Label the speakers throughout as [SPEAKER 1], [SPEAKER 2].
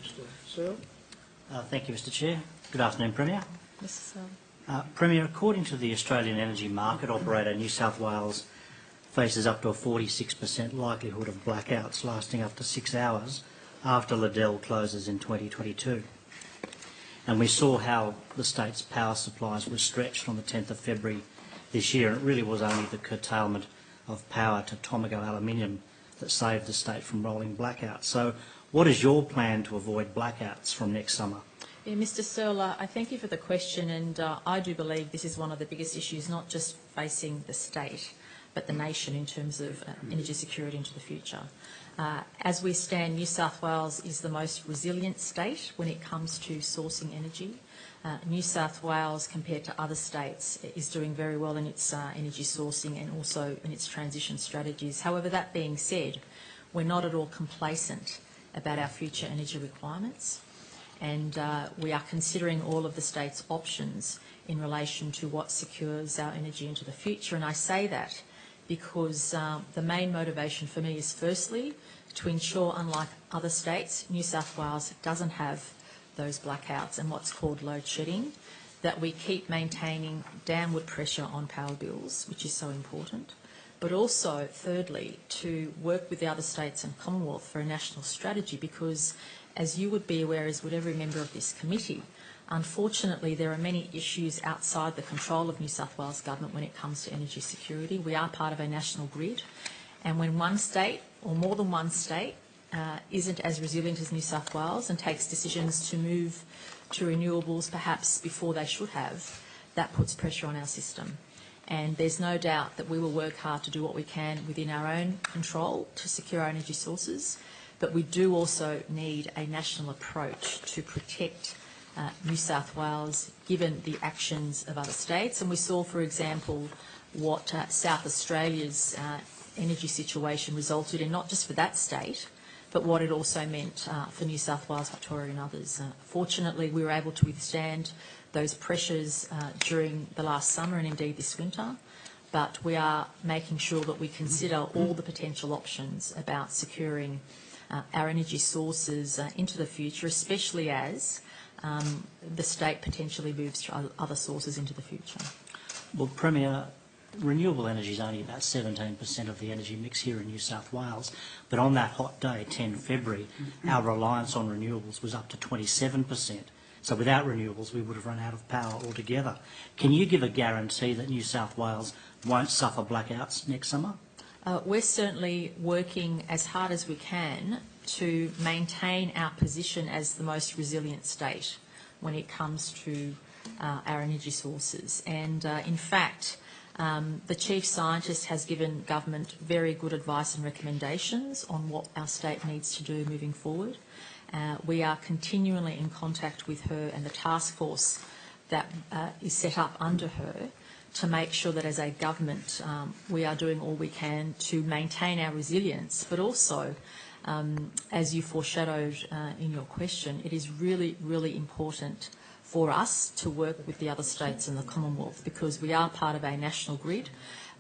[SPEAKER 1] Mr Searle.
[SPEAKER 2] Thank you, Mr Chair. Good afternoon, Premier.
[SPEAKER 3] Mr Searle.
[SPEAKER 2] Premier, according to the Australian Energy Market Operator, New South Wales faces up to a 46% likelihood of blackouts lasting up to 6 hours after Liddell closes in 2022. And we saw how the state's power supplies were stretched on the 10th of February this year, and it really was only the curtailment of power to Tomago Aluminium that saved the state from rolling blackouts. So what is your plan to avoid blackouts from next summer?
[SPEAKER 3] Yeah, Mr Searle, I thank you for the question, and I do believe this is one of the biggest issues, not just facing the state, but the nation in terms of energy security into the future. As we stand, New South Wales is the most resilient state when it comes to sourcing energy. New South Wales, compared to other states, is doing very well in its energy sourcing and also in its transition strategies. However, that being said, we're not at all complacent about our future energy requirements, and we are considering all of the state's options in relation to what secures our energy into the future. And I say that because the main motivation for me is firstly to ensure, unlike other states, New South Wales doesn't have those blackouts and what's called load shedding, that we keep maintaining downward pressure on power bills, which is so important, but also, thirdly, to work with the other states and Commonwealth for a national strategy, because, as you would be aware, as would every member of this committee, unfortunately there are many issues outside the control of New South Wales Government when it comes to energy security. We are part of a national grid, and when one state, or more than one state, isn't as resilient as New South Wales and takes decisions to move to renewables perhaps before they should have, that puts pressure on our system. And there's no doubt that we will work hard to do what we can within our own control to secure our energy sources, but we do also need a national approach to protect New South Wales, given the actions of other states. And we saw, for example, what South Australia's energy situation resulted in, not just for that state, but what it also meant for New South Wales, Victoria and others. Fortunately, we were able to withstand those pressures during the last summer and indeed this winter, but we are making sure that we consider all the potential options about securing our energy sources into the future, especially as the state potentially moves to other sources into the future.
[SPEAKER 2] Well, Premier, renewable energy is only about 17% of the energy mix here in New South Wales, but on that hot day, 10 February, our reliance on renewables was up to 27%. So without renewables, we would have run out of power altogether. Can you give a guarantee that New South Wales won't suffer blackouts next summer?
[SPEAKER 3] We're certainly working as hard as we can to maintain our position as the most resilient state when it comes to our energy sources. And in fact, the Chief Scientist has given government very good advice and recommendations on what our state needs to do moving forward. We are continually in contact with her and the task force that is set up under her to make sure that as a government we are doing all we can to maintain our resilience, but also, as you foreshadowed in your question, it is really, really important for us to work with the other states in the Commonwealth, because we are part of a national grid.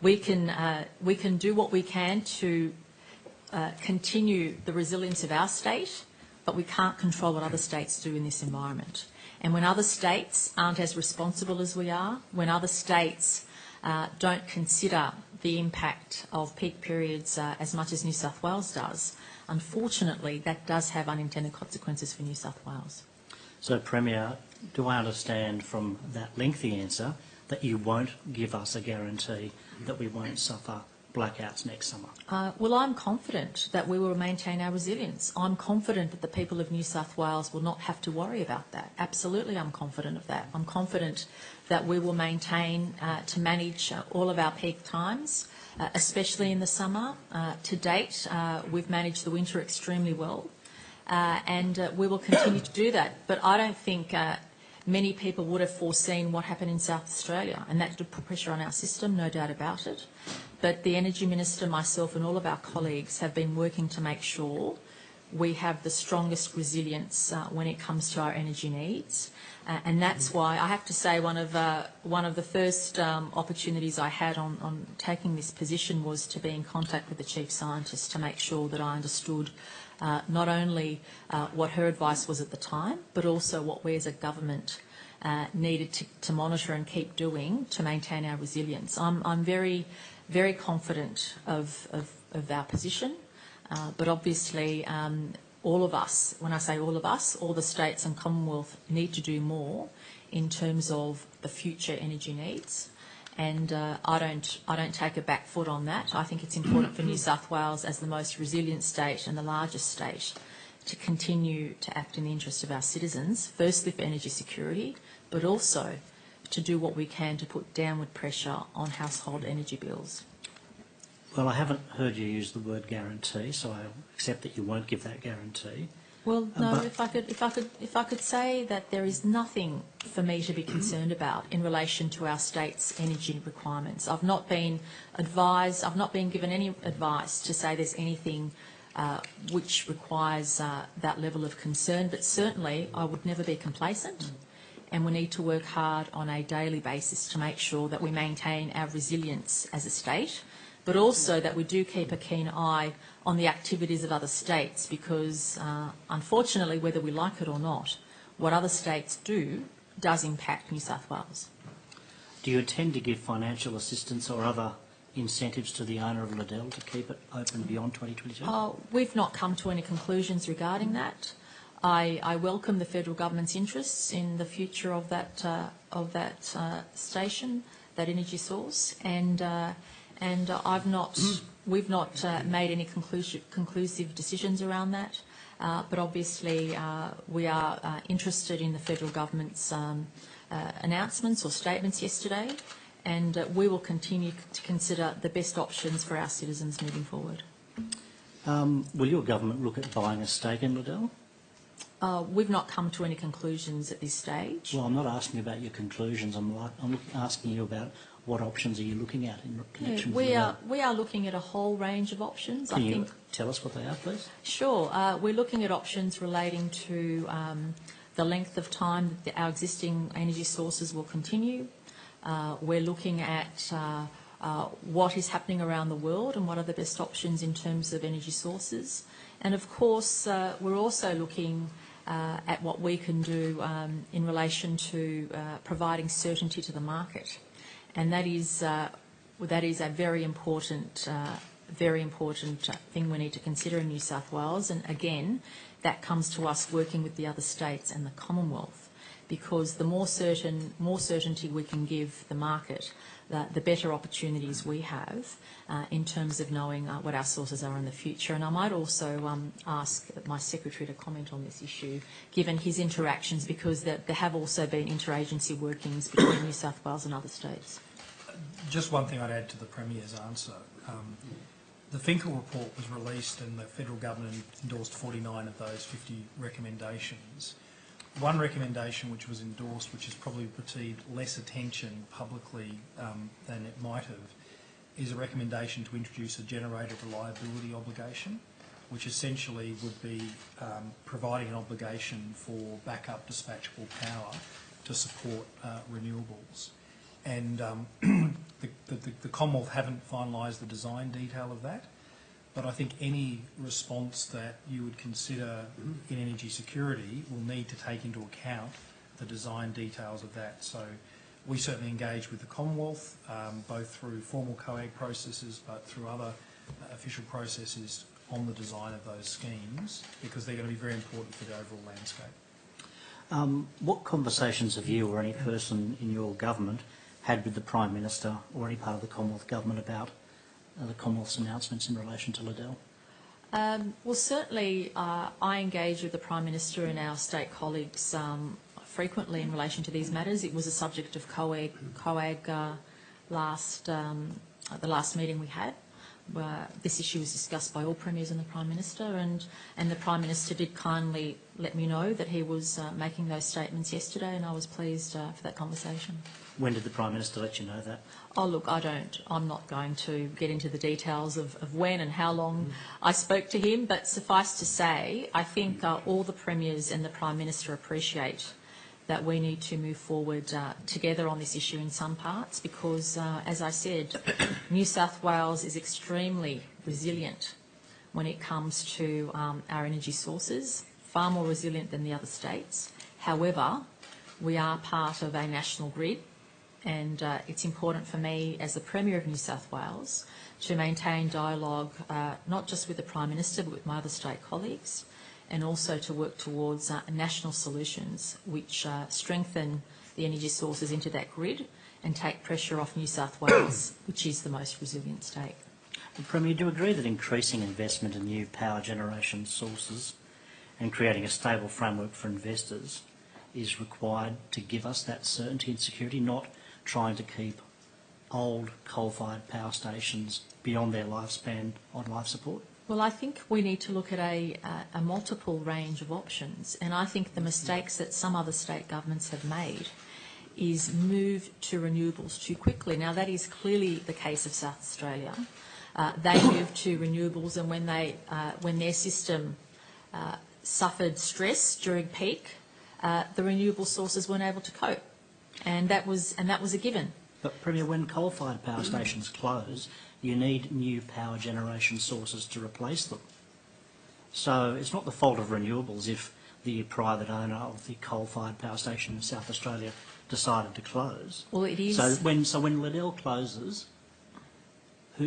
[SPEAKER 3] We can do what we can to continue the resilience of our state, but we can't control what other states do in this environment. And when other states aren't as responsible as we are, when other states don't consider the impact of peak periods as much as New South Wales does, unfortunately that does have unintended consequences for New South Wales.
[SPEAKER 2] So, Premier, do I understand from that lengthy answer that you won't give us a guarantee that we won't suffer blackouts next summer?
[SPEAKER 3] Well, I'm confident that we will maintain our resilience. I'm confident that the people of New South Wales will not have to worry about that. Absolutely, I'm confident of that. I'm confident that we will maintain to manage all of our peak times, especially in the summer. To date, we've managed the winter extremely well, and we will continue to do that. But I don't think many people would have foreseen what happened in South Australia, and that did put pressure on our system, no doubt about it. But the Energy Minister, myself and all of our colleagues have been working to make sure we have the strongest resilience when it comes to our energy needs. And that's why I have to say one of the first opportunities I had on taking this position was to be in contact with the Chief Scientist to make sure that I understood not only what her advice was at the time, but also what we as a government needed to monitor and keep doing to maintain our resilience. I'm very, very confident of our position, but obviously all of us, when I say all of us, all the states and Commonwealth need to do more in terms of the future energy needs. And I don't take a back foot on that. I think it's important for New South Wales as the most resilient state and the largest state to continue to act in the interest of our citizens, firstly for energy security, but also to do what we can to put downward pressure on household energy bills.
[SPEAKER 2] Well, I haven't heard you use the word guarantee, so I accept that you won't give that guarantee.
[SPEAKER 3] Well, no. If I could say that there is nothing for me to be concerned about in relation to our state's energy requirements. I've not been advised. I've not been given any advice to say there's anything which requires that level of concern. But certainly, I would never be complacent. And we need to work hard on a daily basis to make sure that we maintain our resilience as a state, but also that we do keep a keen eye on the activities of other states because, unfortunately, whether we like it or not, what other states do does impact New South Wales.
[SPEAKER 2] Do you intend to give financial assistance or other incentives to the owner of Liddell to keep it open beyond 2022?
[SPEAKER 3] We've not come to any conclusions regarding that. I welcome the federal government's interests in the future of that station, that energy source, and we've not made any conclusive decisions around that. But obviously, we are interested in the federal government's announcements or statements yesterday, and we will continue to consider the best options for our citizens moving forward.
[SPEAKER 2] Will your government look at buying a stake in Liddell?
[SPEAKER 3] We've not come to any conclusions at this stage.
[SPEAKER 2] Well, I'm not asking about your conclusions. I'm asking you about what options are you looking at in connection with Liddell?
[SPEAKER 3] We are looking at a whole range of options.
[SPEAKER 2] Can you tell us what they are, please?
[SPEAKER 3] Sure. We're looking at options relating to the length of time that our existing energy sources will continue. We're looking at what is happening around the world and what are the best options in terms of energy sources. And of course, we're also looking at what we can do in relation to providing certainty to the market. And that is a very important thing we need to consider in New South Wales. And again, that comes to us working with the other states and the Commonwealth, because the more certainty we can give the market, the better opportunities we have in terms of knowing what our sources are in the future. And I might also ask my secretary to comment on this issue, given his interactions, because there have also been interagency workings between New South Wales and other states.
[SPEAKER 1] Just one thing I'd add to the Premier's answer. The Finkel report was released and the federal government endorsed 49 of those 50 recommendations. One recommendation which was endorsed, which has probably received less attention publicly than it might have, is a recommendation to introduce a generator reliability obligation, which essentially would be providing an obligation for backup dispatchable power to support renewables. And the Commonwealth haven't finalised the design detail of that, but I think any response that you would consider in energy security will need to take into account the design details of that. So we certainly engage with the Commonwealth, both through formal COAG processes, but through other official processes on the design of those schemes, because they're going to be very important for the overall landscape.
[SPEAKER 2] What conversations have you or any person in your government had with the Prime Minister or any part of the Commonwealth Government about the Commonwealth's announcements in relation to Liddell?
[SPEAKER 3] Well, certainly I engage with the Prime Minister and our state colleagues frequently in relation to these matters. It was a subject of COAG the last meeting we had. this issue was discussed by all premiers and the Prime Minister, and the Prime Minister did kindly let me know that he was making those statements yesterday, and I was pleased for that conversation.
[SPEAKER 2] When did the Prime Minister let you know that?
[SPEAKER 3] Oh, look, I'm not going to get into the details of when and how long I spoke to him, but suffice to say, I think all the premiers and the Prime Minister appreciate that we need to move forward together on this issue in some parts because, as I said, New South Wales is extremely resilient when it comes to our energy sources, far more resilient than the other states. However, we are part of a national grid, and it's important for me as the Premier of New South Wales to maintain dialogue not just with the Prime Minister but with my other state colleagues, and also to work towards national solutions which strengthen the energy sources into that grid and take pressure off New South Wales, which is the most resilient state.
[SPEAKER 2] Premier, do you agree that increasing investment in new power generation sources and creating a stable framework for investors is required to give us that certainty and security, not trying to keep old coal-fired power stations beyond their lifespan on life support?
[SPEAKER 3] Well, I think we need to look at a multiple range of options, and I think the mistakes that some other state governments have made is move to renewables too quickly. Now, that is clearly the case of South Australia. They moved to renewables, and when their system suffered stress during peak, the renewable sources weren't able to cope, and that was a given.
[SPEAKER 2] But Premier, when coal-fired power stations close, you need new power generation sources to replace them. So it's not the fault of renewables if the private owner of the coal-fired power station in South Australia decided to close.
[SPEAKER 3] Well, it is.
[SPEAKER 2] So when Liddell closes,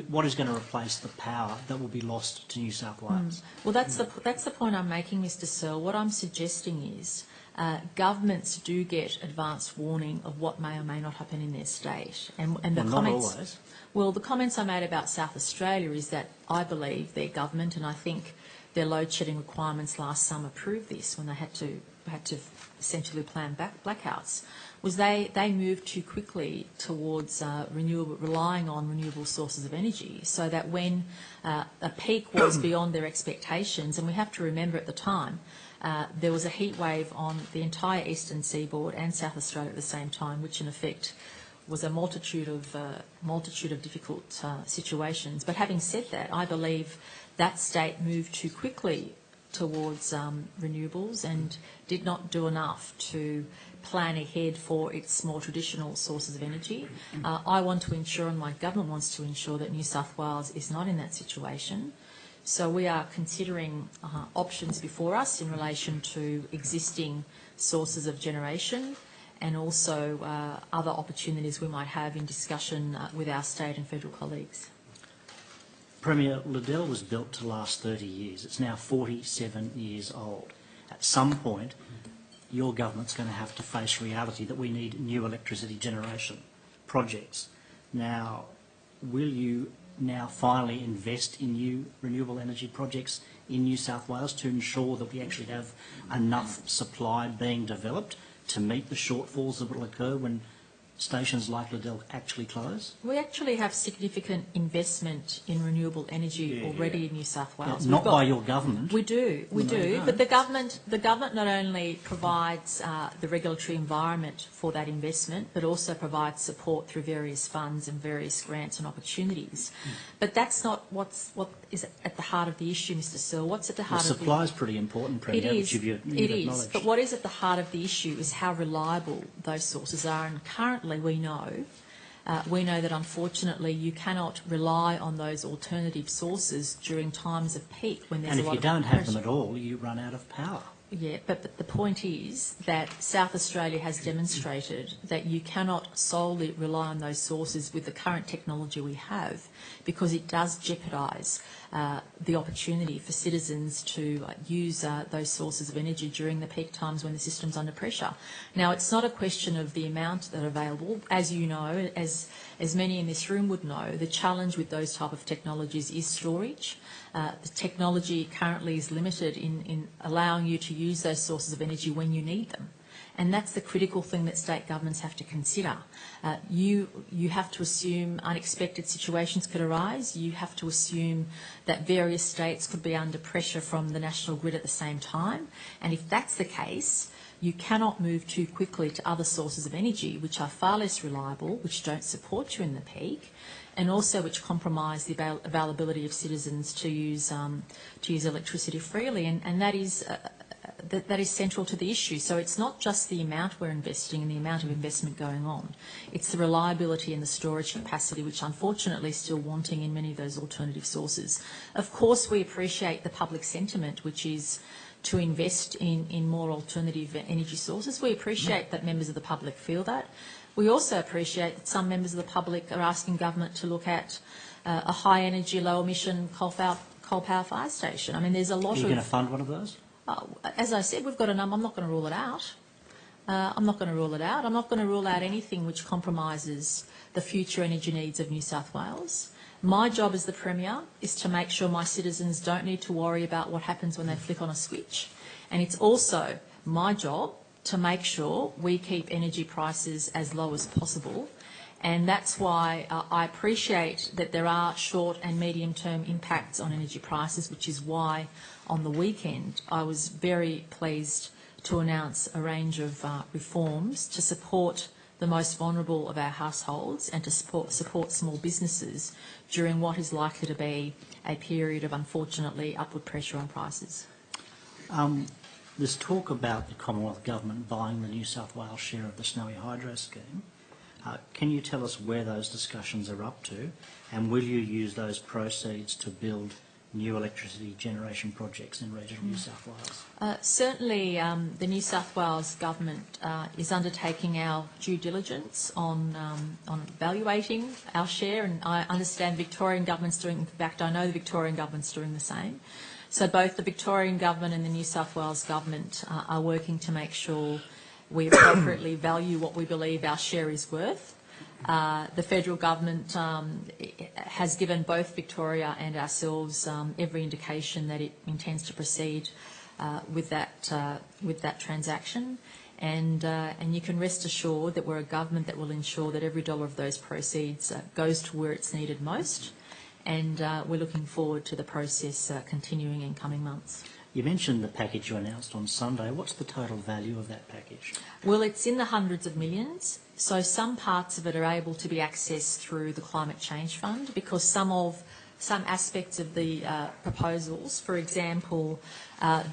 [SPEAKER 2] what is going to replace the power that will be lost to New South Wales?
[SPEAKER 3] Well, that's the point I'm making, Mr. Searle. What I'm suggesting is governments do get advance warning of what may or may not happen in their state, and the
[SPEAKER 2] Well,
[SPEAKER 3] comments.
[SPEAKER 2] not always.
[SPEAKER 3] Well, the comments I made about South Australia is that I believe their government, and I think their load shedding requirements last summer proved this when they had to essentially plan blackouts, was they moved too quickly towards relying on renewable sources of energy, so that when a peak was beyond their expectations, and we have to remember at the time there was a heat wave on the entire eastern seaboard and South Australia at the same time, which in effect was a multitude of difficult situations. But having said that, I believe that state moved too quickly towards renewables and did not do enough to plan ahead for its more traditional sources of energy. I want to ensure, and my government wants to ensure, that New South Wales is not in that situation. So we are considering options before us in relation to existing sources of generation, and also other opportunities we might have in discussion with our state and federal colleagues.
[SPEAKER 2] Premier, Liddell was built to last 30 years. It's now 47 years old. At some point, your government's going to have to face reality that we need new electricity generation projects. Now, will you now finally invest in new renewable energy projects in New South Wales to ensure that we actually have enough supply being developed to meet the shortfalls that will occur when stations like Liddell actually close?
[SPEAKER 3] We actually have significant investment in renewable energy already in New South Wales.
[SPEAKER 2] Not by your government.
[SPEAKER 3] We do. But the government not only provides the regulatory environment for that investment, but also provides support through various funds and various grants and opportunities. But that's not what is at the heart of the issue, Mr. Searle. What's at the heart of the
[SPEAKER 2] supply is pretty important, Premier, which you've acknowledged.
[SPEAKER 3] But what is at the heart of the issue is how reliable those sources are, and currently we know that unfortunately you cannot rely on those alternative sources during times of peak when there's a lot of pressure.
[SPEAKER 2] And if you don't have them at all, you run out of power.
[SPEAKER 3] Yeah, but the point is that South Australia has demonstrated that you cannot solely rely on those sources with the current technology we have, because it does jeopardise the opportunity for citizens to use those sources of energy during the peak times when the system's under pressure. Now, it's not a question of the amount that are available. As you know, as many in this room would know, the challenge with those type of technologies is storage. The technology currently is limited in allowing you to use those sources of energy when you need them. And that's the critical thing that state governments have to consider. You have to assume unexpected situations could arise. You have to assume that various states could be under pressure from the national grid at the same time. And if that's the case, you cannot move too quickly to other sources of energy which are far less reliable, which don't support you in the peak, and also which compromise the availability of citizens to use electricity freely. And that is central to the issue. So it's not just the amount we're investing and the amount of investment going on. It's the reliability and the storage capacity, which unfortunately is still wanting in many of those alternative sources. Of course, we appreciate the public sentiment, which is to invest in more alternative energy sources. We appreciate that members of the public feel that. We also appreciate that some members of the public are asking government to look at a high energy, low emission coal power fire station. I mean, there's a lot of...
[SPEAKER 2] Are you going to fund one of those?
[SPEAKER 3] As I said, we've got a number. I'm not going to rule it out. I'm not going to rule it out. I'm not going to rule out anything which compromises the future energy needs of New South Wales. My job as the Premier is to make sure my citizens don't need to worry about what happens when they flick on a switch. And it's also my job to make sure we keep energy prices as low as possible. And that's why I appreciate that there are short and medium-term impacts on energy prices, which is why on the weekend I was very pleased to announce a range of reforms to support the most vulnerable of our households and to support small businesses during what is likely to be a period of, unfortunately, upward pressure on prices.
[SPEAKER 2] There's talk about the Commonwealth Government buying the New South Wales share of the Snowy Hydro scheme. Can you tell us where those discussions are up to, and will you use those proceeds to build new electricity generation projects in regional New South Wales?
[SPEAKER 3] Certainly the New South Wales Government is undertaking our due diligence on evaluating our share, and I understand the Victorian Government's doing, in fact I know the Victorian Government's doing the same. So both the Victorian Government and the New South Wales Government are working to make sure we appropriately value what we believe our share is worth. The federal government has given both Victoria and ourselves every indication that it intends to proceed with that transaction, and you can rest assured that we're a government that will ensure that every dollar of those proceeds goes to where it's needed most, and we're looking forward to the process continuing in coming months.
[SPEAKER 2] You mentioned the package you announced on Sunday. What's the total value of that package?
[SPEAKER 3] Well, it's in the hundreds of millions. So some parts of it are able to be accessed through the Climate Change Fund, because some aspects of the proposals, for example,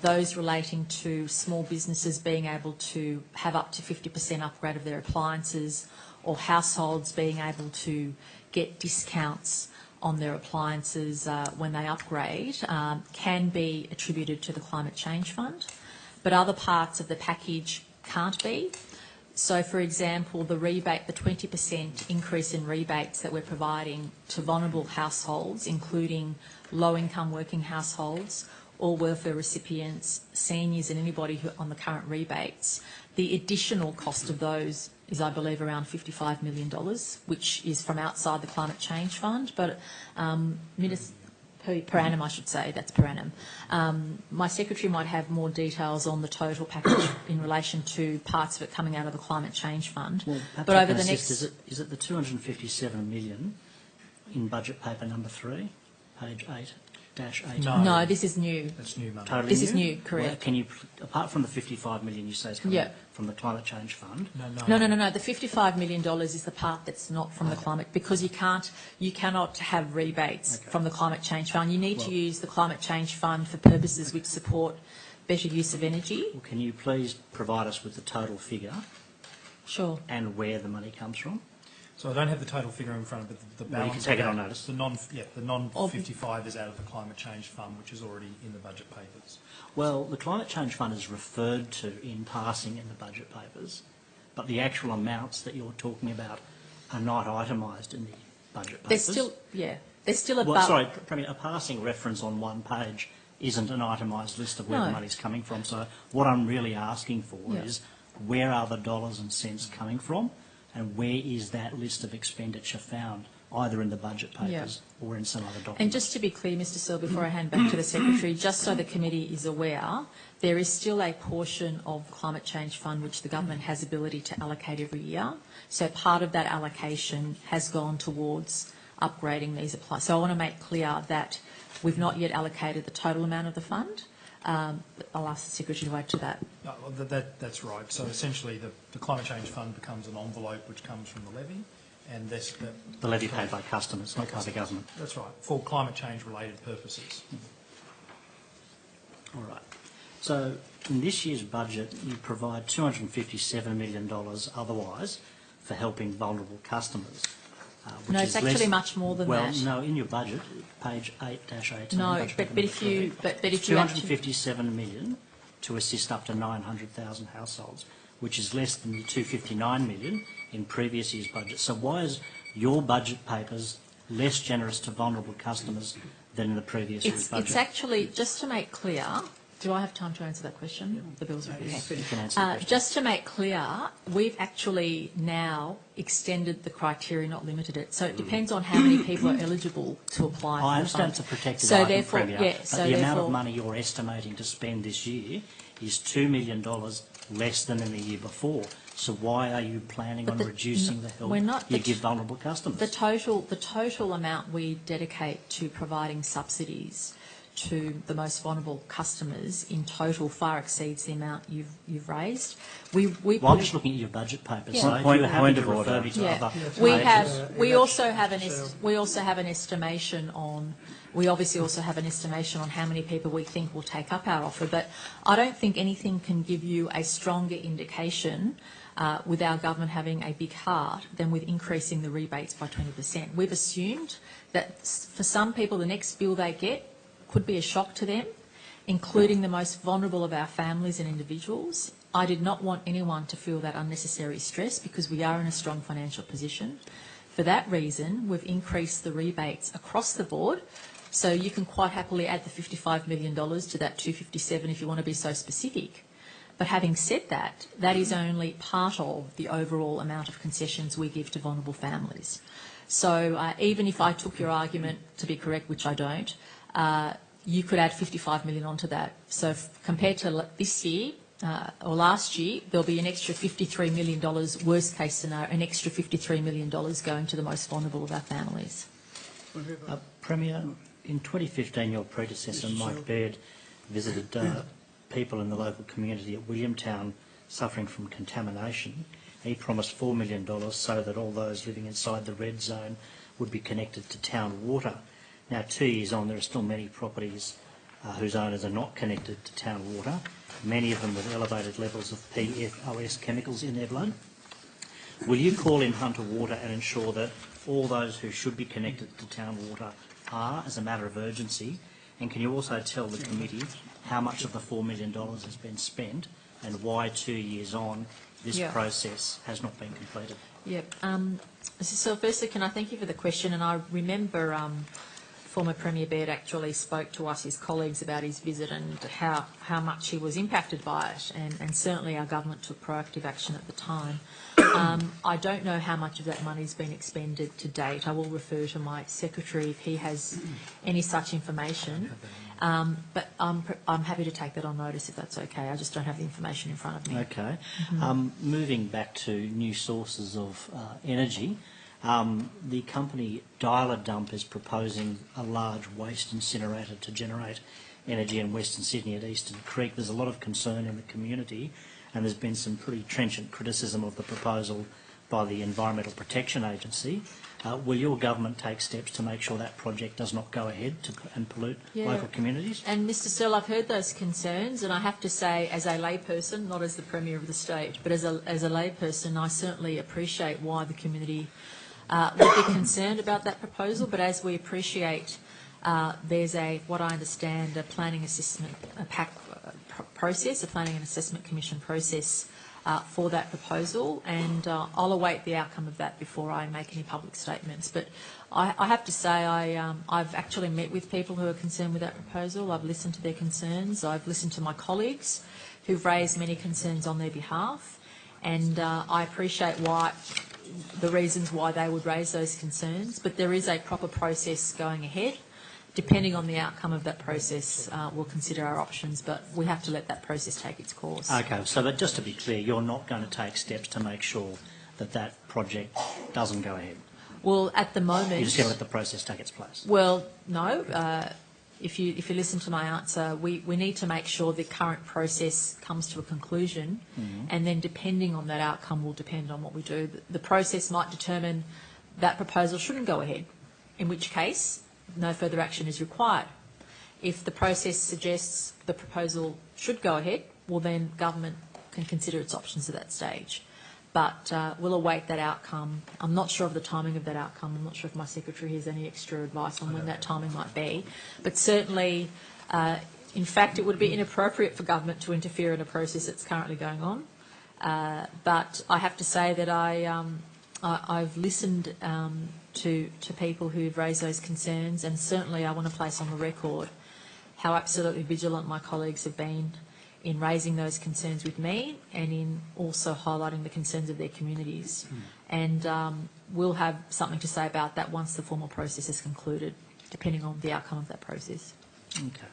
[SPEAKER 3] those relating to small businesses being able to have up to 50% upgrade of their appliances, or households being able to get discounts on their appliances when they upgrade, can be attributed to the Climate Change Fund. But other parts of the package can't be. So, for example, the 20% increase in rebates that we're providing to vulnerable households, including low-income working households, all welfare recipients, seniors and anybody who on the current rebates, the additional cost of those is, I believe, around $55 million, which is from outside the Climate Change Fund, but per annum, I should say, that's per annum. My secretary might have more details on the total package in relation to parts of it coming out of the Climate Change Fund.
[SPEAKER 2] Well,
[SPEAKER 3] but over the next...
[SPEAKER 2] Is it the $257 million in budget paper number 3, page 8-8?
[SPEAKER 3] No, this is new.
[SPEAKER 1] That's new money.
[SPEAKER 2] Totally
[SPEAKER 3] This
[SPEAKER 2] new?
[SPEAKER 3] is new, correct.
[SPEAKER 2] Well, can you, apart from the $55 million you say is coming from the Climate Change Fund?
[SPEAKER 3] No. The $55 million is the part that's not from the climate, because you cannot have rebates from the Climate Change Fund. You need to use the Climate Change Fund for purposes which support better use of energy.
[SPEAKER 2] Well, can you please provide us with the total figure?
[SPEAKER 3] Sure.
[SPEAKER 2] And where the money comes from?
[SPEAKER 1] So I don't have the total figure in front of me, but the balance...
[SPEAKER 2] Well, you can take it on notice.
[SPEAKER 1] The non-55 is out of the Climate Change Fund, which is already in the budget papers.
[SPEAKER 2] Well, the Climate Change Fund is referred to in passing in the budget papers, but the actual amounts that you're talking about are not itemised in the budget papers.
[SPEAKER 3] They're still above...
[SPEAKER 2] Well, sorry, Premier, a passing reference on one page isn't an itemised list of where the money's coming from. So what I'm really asking for is, where are the dollars and cents coming from, and where is that list of expenditure found either in the budget papers or in some other document.
[SPEAKER 3] And just to be clear, Mr Searle, before I hand back to the Secretary, just so the committee is aware, there is still a portion of Climate Change Fund which the government has ability to allocate every year. So part of that allocation has gone towards upgrading these appliances. So I want to make clear that we've not yet allocated the total amount of the fund. I'll ask the Secretary to add to that.
[SPEAKER 1] No, that's right. So essentially the Climate Change Fund becomes an envelope which comes from the levy, and
[SPEAKER 2] the levy paid by customers, not by the government.
[SPEAKER 1] That's right, for climate change related purposes.
[SPEAKER 2] All right. So in this year's budget, you provide $257 million otherwise for helping vulnerable customers.
[SPEAKER 3] No, it's actually much more than that.
[SPEAKER 2] Well, no, in your budget, page 8-18.
[SPEAKER 3] No, but if you
[SPEAKER 2] $257 million to assist up to 900,000 households, which is less than the $259 million in previous year's budget. So why is your budget papers less generous to vulnerable customers than in the previous year's budget?
[SPEAKER 3] It's actually, just to make clear, do I have time to answer that question? The bill's ready.
[SPEAKER 2] You can answer the question.
[SPEAKER 3] Just to make clear, we've actually now extended the criteria, not limited it. So it depends on how many people are eligible to apply for
[SPEAKER 2] I
[SPEAKER 3] the
[SPEAKER 2] understand
[SPEAKER 3] fund.
[SPEAKER 2] it's a protected
[SPEAKER 3] So
[SPEAKER 2] item,
[SPEAKER 3] therefore,
[SPEAKER 2] Premier,
[SPEAKER 3] yeah,
[SPEAKER 2] but
[SPEAKER 3] so
[SPEAKER 2] the amount
[SPEAKER 3] therefore-
[SPEAKER 2] of money you're estimating to spend this year is $2 million less than in the year before. So why are you planning on reducing the help you give vulnerable customers?
[SPEAKER 3] The total amount we dedicate to providing subsidies to the most vulnerable customers in total far exceeds the amount you've raised.
[SPEAKER 2] Well, I'm just looking at your budget papers.
[SPEAKER 3] Yeah.
[SPEAKER 2] So if you're happy to
[SPEAKER 4] Point of
[SPEAKER 2] refer
[SPEAKER 4] order.
[SPEAKER 2] me to
[SPEAKER 3] Yeah,
[SPEAKER 2] other
[SPEAKER 3] we also have an estimation on. We obviously also have an estimation on how many people we think will take up our offer, but I don't think anything can give you a stronger indication with our government having a big heart than with increasing the rebates by 20%. We've assumed that for some people the next bill they get could be a shock to them, including the most vulnerable of our families and individuals. I did not want anyone to feel that unnecessary stress because we are in a strong financial position. For that reason, we've increased the rebates across the board. So you can quite happily add the $55 million to that 257 if you want to be so specific. But having said that, that is only part of the overall amount of concessions we give to vulnerable families. So even if I took your argument to be correct, which I don't, you could add $55 million onto that. So compared to this year or last year, there'll be an extra $53 million, worst case scenario, an extra $53 million going to the most vulnerable of our families.
[SPEAKER 2] Premier, in 2015, your predecessor, Mike Baird, visited people in the local community at Williamtown suffering from contamination. He promised $4 million so that all those living inside the red zone would be connected to town water. Now, 2 years on, there are still many properties whose owners are not connected to town water, many of them with elevated levels of PFOS chemicals in their blood. Will you call in Hunter Water and ensure that all those who should be connected to town water are, as a matter of urgency? And can you also tell the committee how much of the $4 million has been spent and why 2 years on this process has not been completed?
[SPEAKER 3] Yep. So firstly, can I thank you for the question? And I remember former Premier Baird actually spoke to us, his colleagues, about his visit and how much he was impacted by it, and certainly our government took proactive action at the time. I don't know how much of that money's been expended to date. I will refer to my secretary if he has any such information. But I'm happy to take that on notice if that's okay. I just don't have the information in front of me.
[SPEAKER 2] Okay. Moving back to new sources of energy, the company Dialer Dump is proposing a large waste incinerator to generate energy in Western Sydney at Eastern Creek. There's a lot of concern in the community, and there's been some pretty trenchant criticism of the proposal by the Environmental Protection Agency. Will your government take steps to make sure that project does not go ahead and pollute local communities?
[SPEAKER 3] And Mr Searle, I've heard those concerns, and I have to say, as a layperson, not as the Premier of the state, but as a layperson, I certainly appreciate why the community would be concerned about that proposal. But as we appreciate, there's what I understand, a planning assessment process, a planning and assessment commission process for that proposal, and I'll await the outcome of that before I make any public statements. But I have to say I've actually met with people who are concerned with that proposal. I've listened to their concerns. I've listened to my colleagues who've raised many concerns on their behalf, and I appreciate why the reasons why they would raise those concerns, but there is a proper process going ahead. Depending on the outcome of that process, we'll consider our options, but we have to let that process take its course.
[SPEAKER 2] Okay, so but just to be clear, you're not going to take steps to make sure that that project doesn't go ahead?
[SPEAKER 3] Well, at the moment...
[SPEAKER 2] You're just going to let the process take its place?
[SPEAKER 3] Well, no. If you listen to my answer, we need to make sure the current process comes to a conclusion, and then depending on that outcome will depend on what we do. The process might determine that proposal shouldn't go ahead, in which case no further action is required. If the process suggests the proposal should go ahead, well then government can consider its options at that stage. But we'll await that outcome. I'm not sure of the timing of that outcome. I'm not sure if my secretary has any extra advice on when that timing might be. But certainly, in fact, it would be inappropriate for government to interfere in a process that's currently going on. But I have to say that I've listened to people who've raised those concerns, and certainly I want to place on the record how absolutely vigilant my colleagues have been in raising those concerns with me and in also highlighting the concerns of their communities. And we'll have something to say about that once the formal process is concluded, depending on the outcome of that process.
[SPEAKER 2] Okay.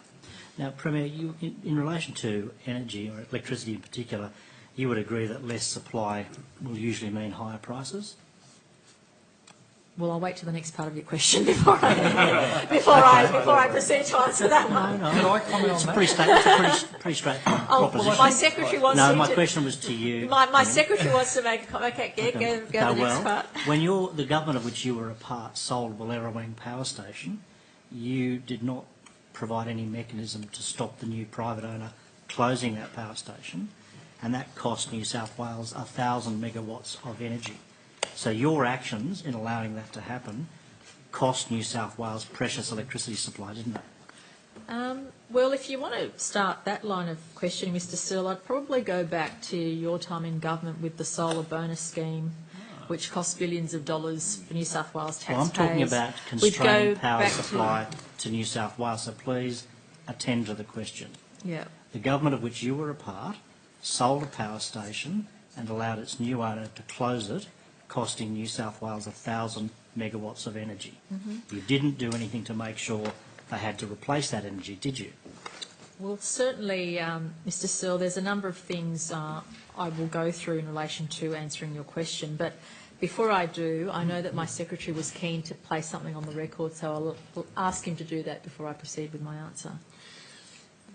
[SPEAKER 2] Now, Premier, you, in relation to energy, or electricity in particular, you would agree that less supply will usually mean higher prices?
[SPEAKER 3] Well, I'll wait till the next part of your question before I proceed to answer that one.
[SPEAKER 2] No.
[SPEAKER 1] Can I comment on that?
[SPEAKER 2] It's a pretty straightforward proposition.
[SPEAKER 3] My secretary wants
[SPEAKER 2] No,
[SPEAKER 3] to...
[SPEAKER 2] my question was to you.
[SPEAKER 3] My secretary wants to make a comment. Okay, go to the next part.
[SPEAKER 2] When the government of which you were a part sold Wallerawang Power Station, you did not provide any mechanism to stop the new private owner closing that power station, and that cost New South Wales 1,000 megawatts of energy. So your actions in allowing that to happen cost New South Wales precious electricity supply, didn't it?
[SPEAKER 3] Well, if you want to start that line of questioning, Mr Searle, I'd probably go back to your time in government with the solar bonus scheme, which cost billions of dollars for New South Wales taxpayers.
[SPEAKER 2] Well, I'm talking about constrained power supply to New South Wales, so please attend to the question.
[SPEAKER 3] Yeah.
[SPEAKER 2] The government of which you were a part sold a power station and allowed its new owner to close it, costing New South Wales 1,000 megawatts of energy. You didn't do anything to make sure they had to replace that energy, did you?
[SPEAKER 3] Well, certainly, Mr Searle, there's a number of things I will go through in relation to answering your question. But before I do, I know that my secretary was keen to place something on the record, so I'll ask him to do that before I proceed with my answer.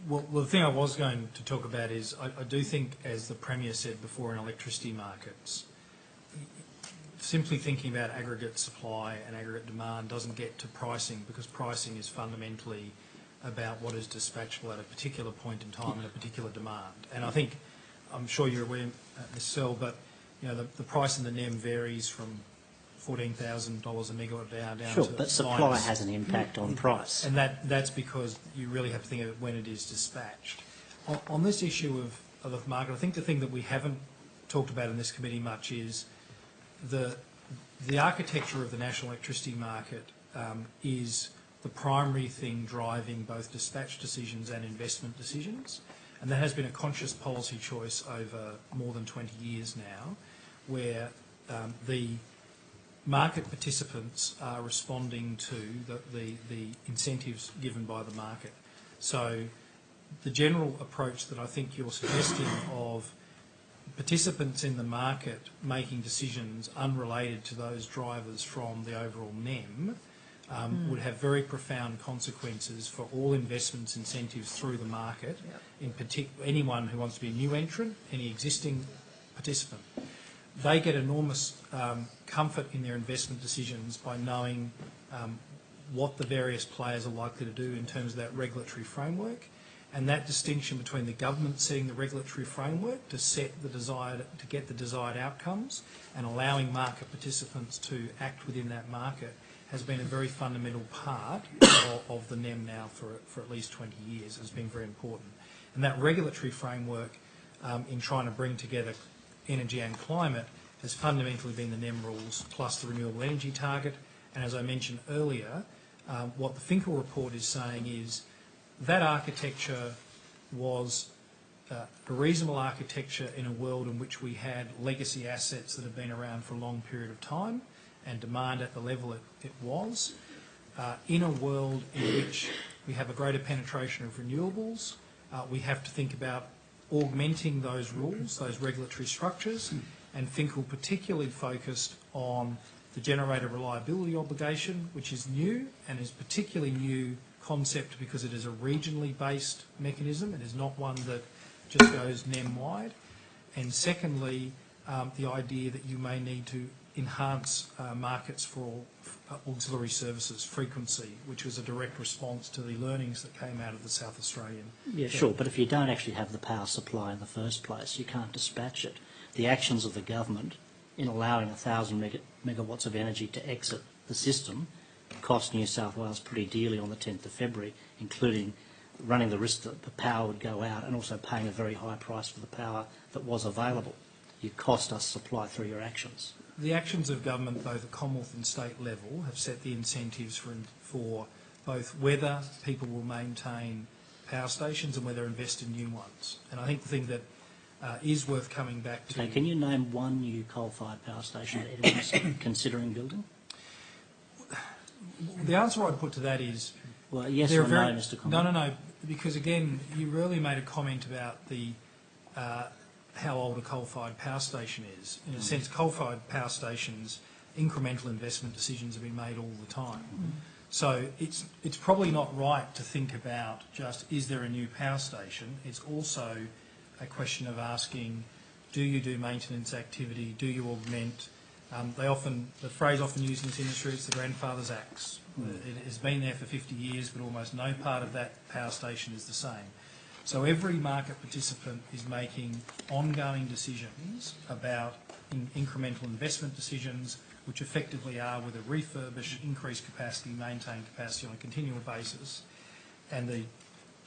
[SPEAKER 1] Well, the thing I was going to talk about is I do think, as the Premier said before, in electricity markets, simply thinking about aggregate supply and aggregate demand doesn't get to pricing, because pricing is fundamentally about what is dispatchable at a particular point in time and a particular demand. And I think, I'm sure you're aware, Ms Searle, but you know the price in the NEM varies from $14,000 a megawatt down
[SPEAKER 2] Sure,
[SPEAKER 1] to
[SPEAKER 2] but supply
[SPEAKER 1] minus.
[SPEAKER 2] has an impact on price.
[SPEAKER 1] And that's because you really have to think of it when it is dispatched. On this issue of the market, I think the thing that we haven't talked about in this committee much is the architecture of the national electricity market is the primary thing driving both dispatch decisions and investment decisions. And that has been a conscious policy choice over more than 20 years now, where the market participants are responding to the incentives given by the market. So the general approach that I think you're suggesting of participants in the market making decisions unrelated to those drivers from the overall NEM would have very profound consequences for all investments incentives through the market, in particular anyone who wants to be a new entrant, any existing participant. They get enormous comfort in their investment decisions by knowing what the various players are likely to do in terms of that regulatory framework, and that distinction between the government setting the regulatory framework to get the desired outcomes and allowing market participants to act within that market has been a very fundamental part of the NEM now for at least 20 years. It's been very important. And that regulatory framework in trying to bring together energy and climate has fundamentally been the NEM rules plus the renewable energy target. And as I mentioned earlier, what the Finkel report is saying is that architecture was a reasonable architecture in a world in which we had legacy assets that have been around for a long period of time and demand at the level it was, in a world in which we have a greater penetration of renewables. We have to think about augmenting those rules, those regulatory structures, and Finkel particularly focused on the generator reliability obligation, which is new and is particularly new concept because it is a regionally based mechanism. It is not one that just goes NEM-wide. And secondly, the idea that you may need to enhance markets for auxiliary services, frequency, which was a direct response to the learnings that came out of the South Australian.
[SPEAKER 2] Yeah, sure, but if you don't actually have the power supply in the first place, you can't dispatch it. The actions of the government in allowing 1,000 megawatts of energy to exit the system cost New South Wales pretty dearly on the 10th of February, including running the risk that the power would go out and also paying a very high price for the power that was available. You cost us supply through your actions.
[SPEAKER 1] The actions of government, both at Commonwealth and state level, have set the incentives for both whether people will maintain power stations and whether invest in new ones. And I think the thing that is worth coming back to...
[SPEAKER 2] Okay, can you name one new coal-fired power station that anyone's considering building?
[SPEAKER 1] The answer I'd put to that is...
[SPEAKER 2] Well, yes or no, Mr. Conlon?
[SPEAKER 1] No, because again, you really made a comment about the how old a coal-fired power station is. In a sense, coal-fired power stations, incremental investment decisions have been made all the time. So it's probably not right to think about just, is there a new power station? It's also a question of asking, do you do maintenance activity? Do you augment? The phrase often used in this industry is the grandfather's axe. It has been there for 50 years, but almost no part of that power station is the same. So every market participant is making ongoing decisions about incremental investment decisions, which effectively are whether refurbish, increase capacity, maintain capacity on a continual basis. And the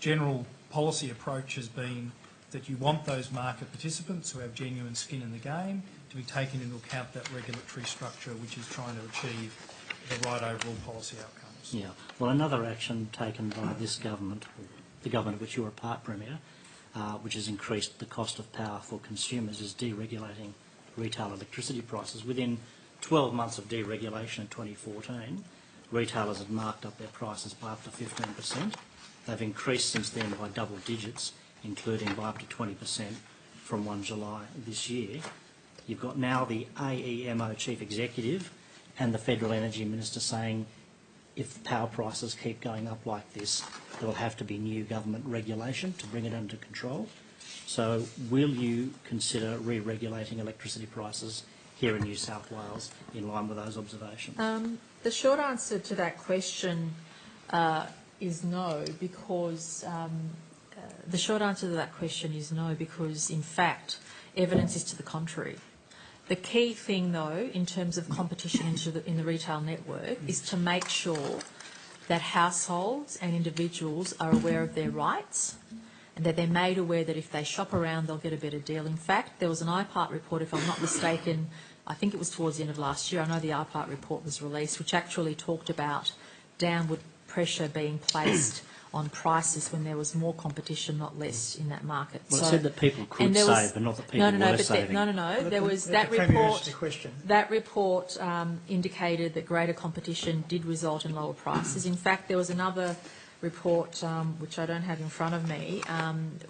[SPEAKER 1] general policy approach has been that you want those market participants who have genuine skin in the game to be taken into account that regulatory structure which is trying to achieve the right overall policy outcomes.
[SPEAKER 2] Yeah. Well, another action taken by this government, the government of which you were a part, Premier, which has increased the cost of power for consumers, is deregulating retail electricity prices. Within 12 months of deregulation in 2014, retailers had marked up their prices by up to 15%. They've increased since then by double digits, including by up to 20% from 1 July this year. You've got now the AEMO Chief Executive and the Federal Energy Minister saying if power prices keep going up like this, there will have to be new government regulation to bring it under control. So will you consider re-regulating electricity prices here in New South Wales in line with those observations?
[SPEAKER 3] The short answer to that question is no, because in fact, evidence is to the contrary. The key thing, though, in terms of competition in the retail network is to make sure that households and individuals are aware of their rights and that they're made aware that if they shop around, they'll get a better deal. In fact, there was an IPART report, if I'm not mistaken, I think it was towards the end of last year, I know the IPART report was released, which actually talked about downward pressure being placed on prices when there was more competition, not less, in that market.
[SPEAKER 2] Well, it said that people could save, but not that people were saving.
[SPEAKER 3] There was that report indicated that greater competition did result in lower prices. In fact, there was another report, which I don't have in front of me,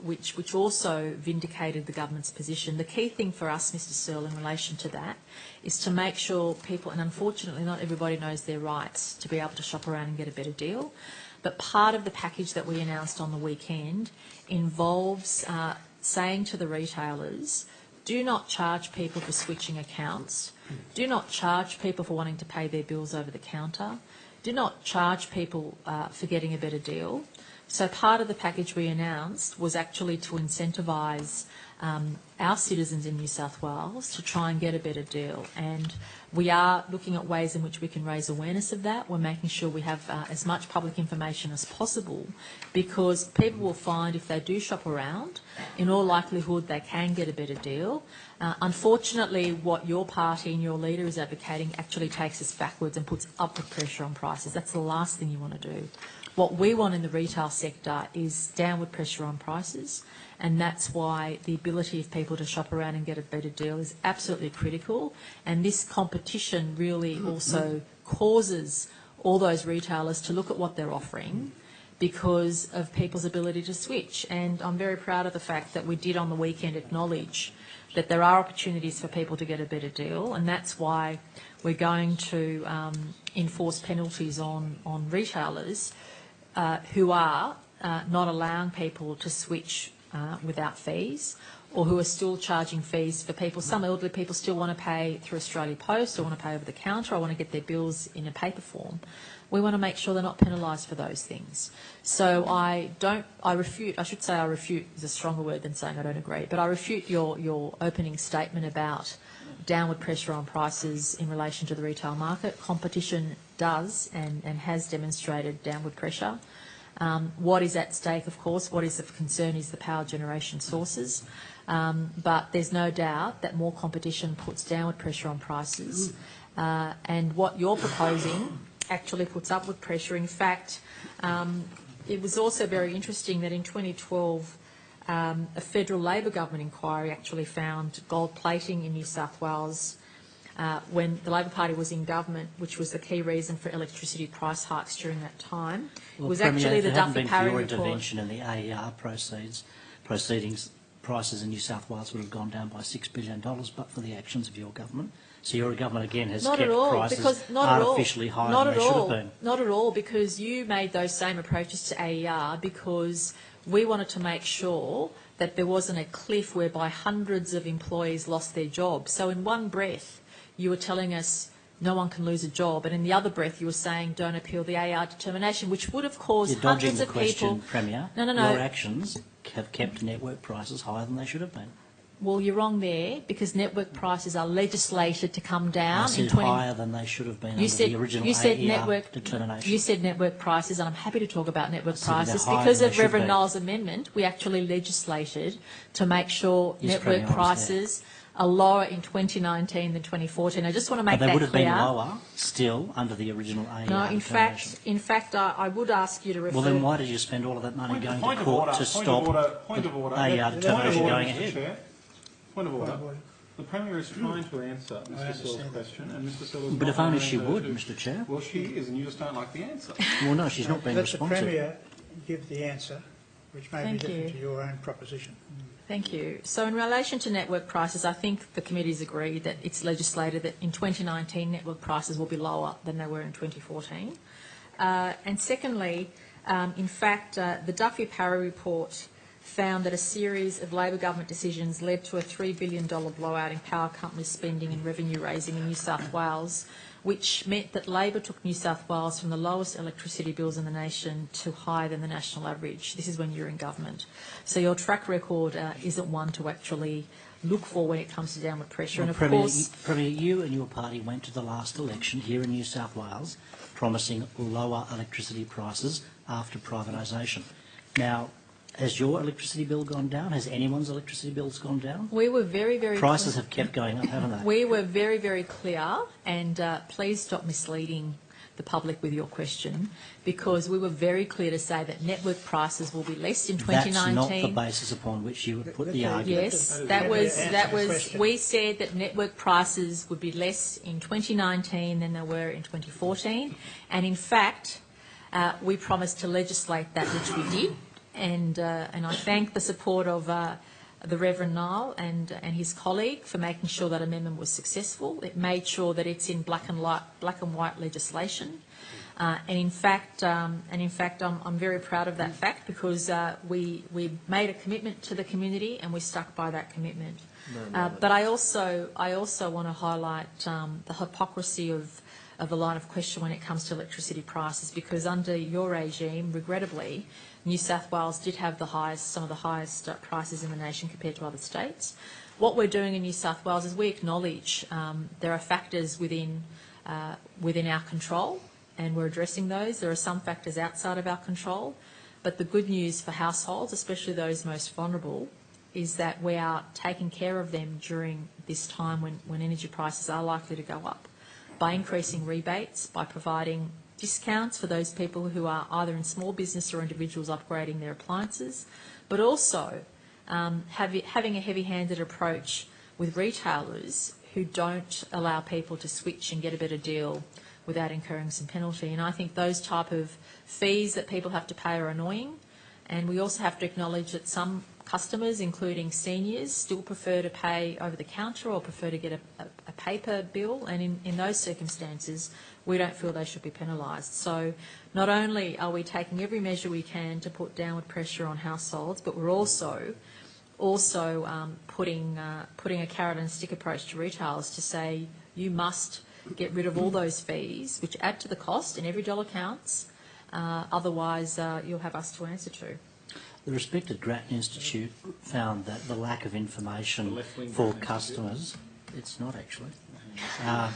[SPEAKER 3] which also vindicated the government's position. The key thing for us, Mr. Searle, in relation to that is to make sure people, and unfortunately not everybody knows their rights to be able to shop around and get a better deal, but part of the package that we announced on the weekend involves saying to the retailers, do not charge people for switching accounts, do not charge people for wanting to pay their bills over the counter, do not charge people for getting a better deal. So part of the package we announced was actually to incentivise our citizens in New South Wales to try and get a better deal. And we are looking at ways in which we can raise awareness of that. We're making sure we have as much public information as possible, because people will find if they do shop around, in all likelihood they can get a better deal. Unfortunately, what your party and your leader is advocating actually takes us backwards and puts upward pressure on prices. That's the last thing you want to do. What we want in the retail sector is downward pressure on prices, and that's why the ability of people to shop around and get a better deal is absolutely critical. And this competition really also causes all those retailers to look at what they're offering because of people's ability to switch. And I'm very proud of the fact that we did on the weekend acknowledge that there are opportunities for people to get a better deal, and that's why we're going to enforce penalties on retailers who are not allowing people to switch without fees, or who are still charging fees for people. Some elderly people still want to pay through Australia Post, or want to pay over the counter, or want to get their bills in a paper form. We want to make sure they're not penalised for those things. So I refute is a stronger word than saying I don't agree, but I refute your opening statement about downward pressure on prices in relation to the retail market. Competition does and has demonstrated downward pressure. What is at stake, of course, what is of concern is the power generation sources. But there's no doubt that more competition puts downward pressure on prices. And what you're proposing actually puts upward pressure. In fact, it was also very interesting that in 2012, a federal Labor government inquiry actually found gold plating in New South Wales when the Labor Party was in government, which was the key reason for electricity price hikes during that time.
[SPEAKER 2] Well,
[SPEAKER 3] it was
[SPEAKER 2] Premier,
[SPEAKER 3] actually the Duffy
[SPEAKER 2] Parry report. If it hadn't been for your intervention in the AER proceedings, prices in New South Wales would have gone down by $6 billion, but for the actions of your government. So your government again has kept prices artificially higher than they should have been.
[SPEAKER 3] Not at all, because you made those same approaches to AER because we wanted to make sure that there wasn't a cliff whereby hundreds of employees lost their jobs. So in one breath, you were telling us no one can lose a job, and in the other breath you were saying don't appeal the AER determination, which would have caused hundreds of people...
[SPEAKER 2] You're dodging the question, Premier.
[SPEAKER 3] No.
[SPEAKER 2] Your actions have kept network prices higher than they should have been.
[SPEAKER 3] Well, you're wrong there, because network prices are legislated to come down.
[SPEAKER 2] I said higher than they should have been under the original AER determination.
[SPEAKER 3] You said network prices, and I'm happy to talk about network prices.
[SPEAKER 2] Because
[SPEAKER 3] Because of Reverend Niall's amendment, we actually legislated to make sure network prices are lower in 2019 than 2014. I just want to make that clear.
[SPEAKER 2] But they would have been lower still under the original AER determination.
[SPEAKER 3] No, in fact, I would ask you to refer...
[SPEAKER 2] Well, then why did you spend all of that money going to court to stop AER determination going ahead?
[SPEAKER 4] Point of order. The Premier is trying to answer Mr Searle's question, and Mr Searle is
[SPEAKER 2] But
[SPEAKER 4] not
[SPEAKER 2] if only she
[SPEAKER 4] allowing
[SPEAKER 2] would,
[SPEAKER 4] her
[SPEAKER 2] Mr Chair.
[SPEAKER 4] Well, she is, and you just don't like the answer.
[SPEAKER 2] Well, no, she's not being responsive.
[SPEAKER 5] Let the Premier give the answer, which may be different to your own proposition.
[SPEAKER 3] Thank you. So in relation to network prices, I think the committee's agreed that it's legislated that in 2019 network prices will be lower than they were in 2014. And secondly, in fact, the Duffy-Parry report found that a series of Labor government decisions led to a $3 billion blowout in power company spending and revenue raising in New South Wales, which meant that Labor took New South Wales from the lowest electricity bills in the nation to higher than the national average. This is when you're in government. So your track record isn't one to actually look for when it comes to downward pressure.
[SPEAKER 2] Well,
[SPEAKER 3] and of course,
[SPEAKER 2] Premier, you and your party went to the last election here in New South Wales promising lower electricity prices after privatisation. Now, has your electricity bill gone down? Has anyone's electricity bills gone down?
[SPEAKER 3] we were very, very...
[SPEAKER 2] Prices have kept going up, haven't they?
[SPEAKER 3] We were very, very clear, and please stop misleading the public with your question, because we were very clear to say that network prices will be less in 2019.
[SPEAKER 2] That's not the basis upon which you would put the argument.
[SPEAKER 3] Yes, that was. We said that network prices would be less in 2019 than they were in 2014, and in fact, we promised to legislate that, which we did. And I thank the support of the Reverend Niall and his colleague for making sure that amendment was successful. It made sure that it's in black and white legislation. And in fact, I'm very proud of that fact, because we made a commitment to the community and we stuck by that commitment. But I also want to highlight the hypocrisy of the line of question when it comes to electricity prices, because under your regime, regrettably, New South Wales did have some of the highest prices in the nation compared to other states. What we're doing in New South Wales is we acknowledge there are factors within our control, and we're addressing those. There are some factors outside of our control, but the good news for households, especially those most vulnerable, is that we are taking care of them during this time when energy prices are likely to go up, by increasing rebates, by providing discounts for those people who are either in small business or individuals upgrading their appliances, but also having a heavy-handed approach with retailers who don't allow people to switch and get a better deal without incurring some penalty. And I think those type of fees that people have to pay are annoying. And we also have to acknowledge that some customers, including seniors, still prefer to pay over the counter or prefer to get a paper bill. And in those circumstances, we don't feel they should be penalised. So not only are we taking every measure we can to put downward pressure on households, but we're also putting a carrot and stick approach to retailers to say you must get rid of all those fees which add to the cost, and every dollar counts. Otherwise, you'll have us to answer to.
[SPEAKER 2] The respected Grattan Institute found that the lack of information for customers, it's not actually, the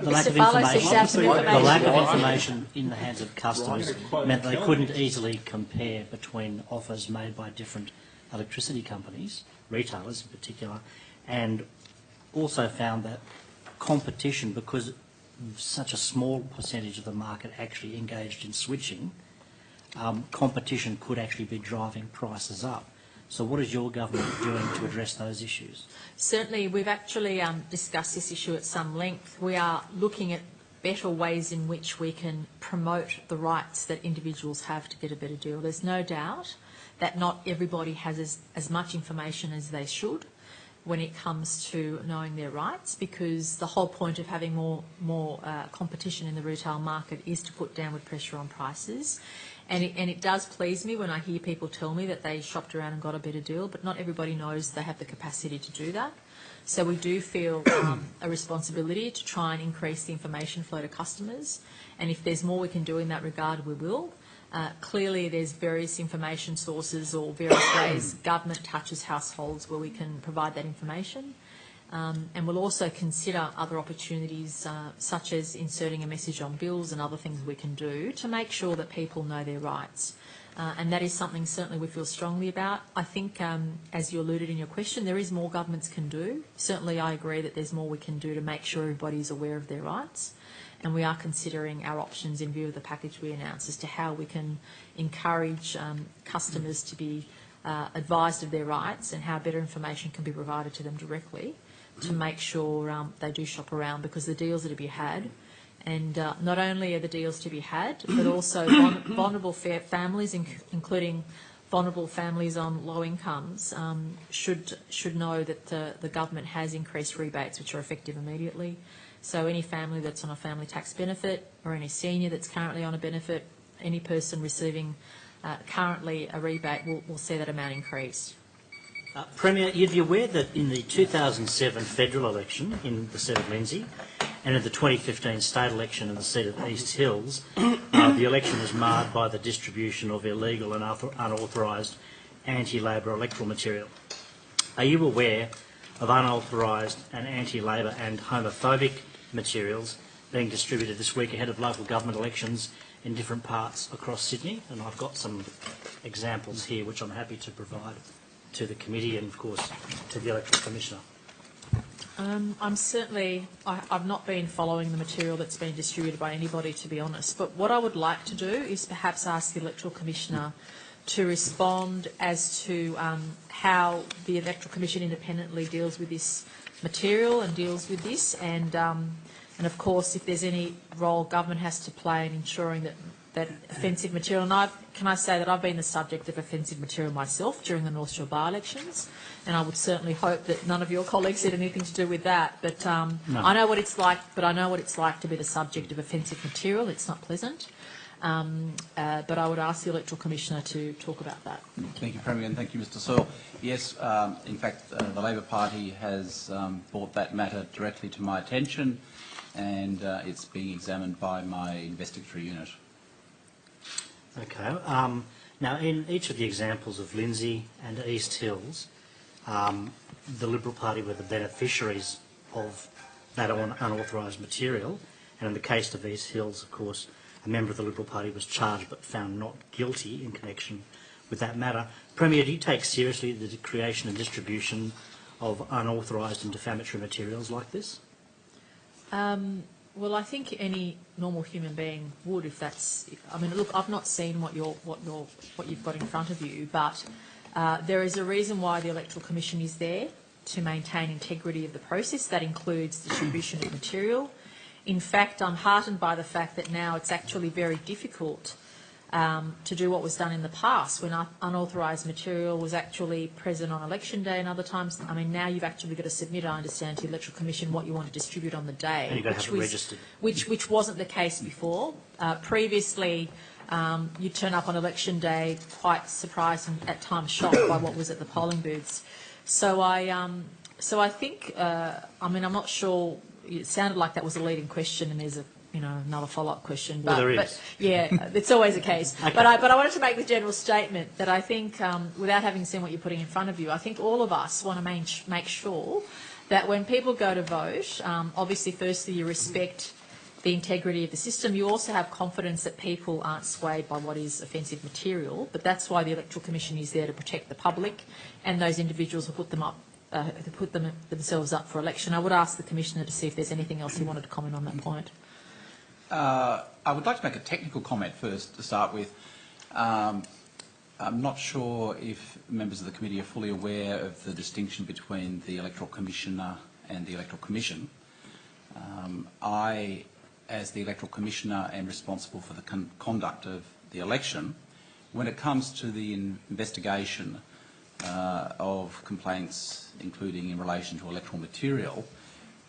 [SPEAKER 2] lack of information in the hands of customers meant they couldn't easily compare between offers made by different electricity companies, retailers in particular, and also found that competition, because such a small percentage of the market actually engaged in switching, competition could actually be driving prices up. So what is your government doing to address those issues?
[SPEAKER 3] Certainly, we've actually discussed this issue at some length. We are looking at better ways in which we can promote the rights that individuals have to get a better deal. There's no doubt that not everybody has as much information as they should when it comes to knowing their rights, because the whole point of having more competition in the retail market is to put downward pressure on prices. And it does please me when I hear people tell me that they shopped around and got a better deal, but not everybody knows they have the capacity to do that. So we do feel a responsibility to try and increase the information flow to customers, and if there's more we can do in that regard, we will. Clearly there's various information sources or various ways government touches households where we can provide that information. And we'll also consider other opportunities such as inserting a message on bills and other things we can do to make sure that people know their rights. And that is something certainly we feel strongly about. I think, as you alluded in your question, there is more governments can do. Certainly I agree that there's more we can do to make sure everybody is aware of their rights. And we are considering our options in view of the package we announced as to how we can encourage customers to be advised of their rights and how better information can be provided to them directly to make sure they do shop around, because the deals are to be had. And not only are the deals to be had, but also vulnerable families, including vulnerable families on low incomes, should know that the government has increased rebates which are effective immediately. So any family that's on a family tax benefit, or any senior that's currently on a benefit, any person receiving currently a rebate will see that amount increase.
[SPEAKER 2] Premier, you'd be aware that in the 2007 federal election in the seat of Lindsay and in the 2015 state election in the seat of East Hills, the election was marred by the distribution of illegal and unauthorised anti-Labor electoral material. Are you aware of unauthorised and anti-Labor and homophobic materials being distributed this week ahead of local government elections in different parts across Sydney? And I've got some examples here which I'm happy to provide to the committee and, of course, to the Electoral Commissioner.
[SPEAKER 3] I've not been following the material that's been distributed by anybody, to be honest, but what I would like to do is perhaps ask the Electoral Commissioner to respond as to how the Electoral Commission independently deals with this material and deals with this, and of course if there's any role government has to play in ensuring that offensive material, and can I say that I've been the subject of offensive material myself during the North Shore by-elections, and I would certainly hope that none of your colleagues had anything to do with that. But no. I know what it's like. But I know what it's like to be the subject of offensive material. It's not pleasant. But I would ask the Electoral Commissioner to talk about that.
[SPEAKER 6] Thank you, Premier, and thank you, Mr. Searle. Yes, in fact, the Labor Party has brought that matter directly to my attention, and it's being examined by my investigatory unit.
[SPEAKER 2] Okay. Now, in each of the examples of Lindsay and East Hills, the Liberal Party were the beneficiaries of that unauthorised material, and in the case of East Hills, of course, a member of the Liberal Party was charged but found not guilty in connection with that matter. Premier, do you take seriously the creation and distribution of unauthorised and defamatory materials like this?
[SPEAKER 3] Well, I think any normal human being would, if that's. I mean, look, I've not seen what you've got in front of you, but there is a reason why the Electoral Commission is there, to maintain integrity of the process. That includes distribution of material. In fact, I'm heartened by the fact that now it's actually very difficult to do what was done in the past, when unauthorised material was actually present on election day and other times. I mean, now you've actually got to submit, I understand, to the Electoral Commission what you want to distribute on the day.
[SPEAKER 2] And you've got to have it registered.
[SPEAKER 3] Which wasn't the case before. Previously, you'd turn up on election day quite surprised and at times shocked by what was at the polling booths. So I think, I mean, I'm not sure. It sounded like that was a leading question, and there's another follow-up question.
[SPEAKER 2] Well, there is.
[SPEAKER 3] But yeah, it's always the case.
[SPEAKER 2] Okay.
[SPEAKER 3] But I wanted to make the general statement that I think, without having seen what you're putting in front of you, I think all of us want to make sure that when people go to vote, obviously, firstly, you respect the integrity of the system. You also have confidence that people aren't swayed by what is offensive material. But that's why the Electoral Commission is there, to protect the public and those individuals who put themselves up for election. I would ask the Commissioner to see if there's anything else he wanted to comment on that point.
[SPEAKER 6] I would like to make a technical comment first to start with. I'm not sure if members of the committee are fully aware of the distinction between the Electoral Commissioner and the Electoral Commission. I, as the Electoral Commissioner, am responsible for the conduct of the election. When it comes to the investigation of complaints, including in relation to electoral material,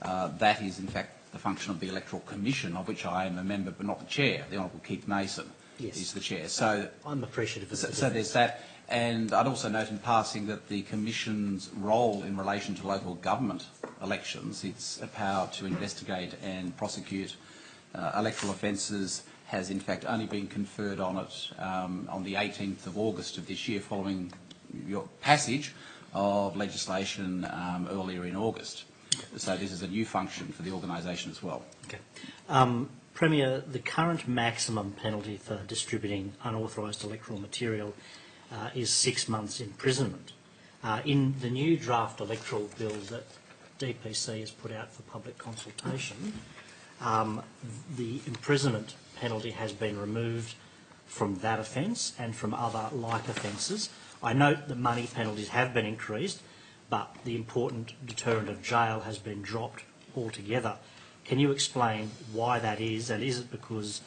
[SPEAKER 6] that is in fact the function of the Electoral Commission, of which I am a member but not the chair. The Honourable Keith Mason is the chair. So
[SPEAKER 2] I'm appreciative of that.
[SPEAKER 6] So there's that. And I'd also note in passing that the Commission's role in relation to local government elections, its power to investigate and prosecute electoral offences, has in fact only been conferred on it on the 18th of August of this year, following your passage of legislation earlier in August. So this is a new function for the organisation as well.
[SPEAKER 2] Okay. Premier, the current maximum penalty for distributing unauthorised electoral material is 6 months imprisonment. In the new draft electoral bill that DPC has put out for public consultation, the imprisonment penalty has been removed from that offence and from other like offences. I note that money penalties have been increased, but the important deterrent of jail has been dropped altogether. Can you explain why that is, and is it because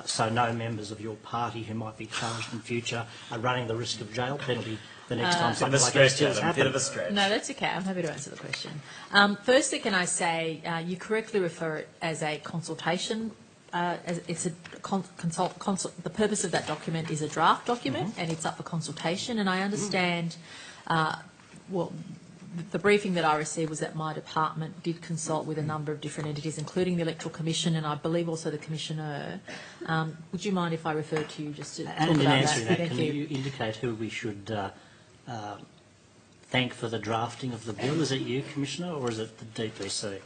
[SPEAKER 2] so no members of your party who might be charged in future are running the risk of jail penalty the next time something like this has happened?
[SPEAKER 7] Bit of a stretch.
[SPEAKER 3] No, that's okay. I'm happy to answer the question. Firstly, can I say you correctly refer it as a consultation. It's the purpose of that document is a draft document, and it's up for consultation. And I understand the briefing that I received was that my department did consult with a number of different entities, including the Electoral Commission and I believe also the Commissioner. Would you mind if I refer to you just to talk about that?
[SPEAKER 2] And in answering that, can you indicate who we should thank for the drafting of the bill? Is it you, Commissioner, or is it the DPC?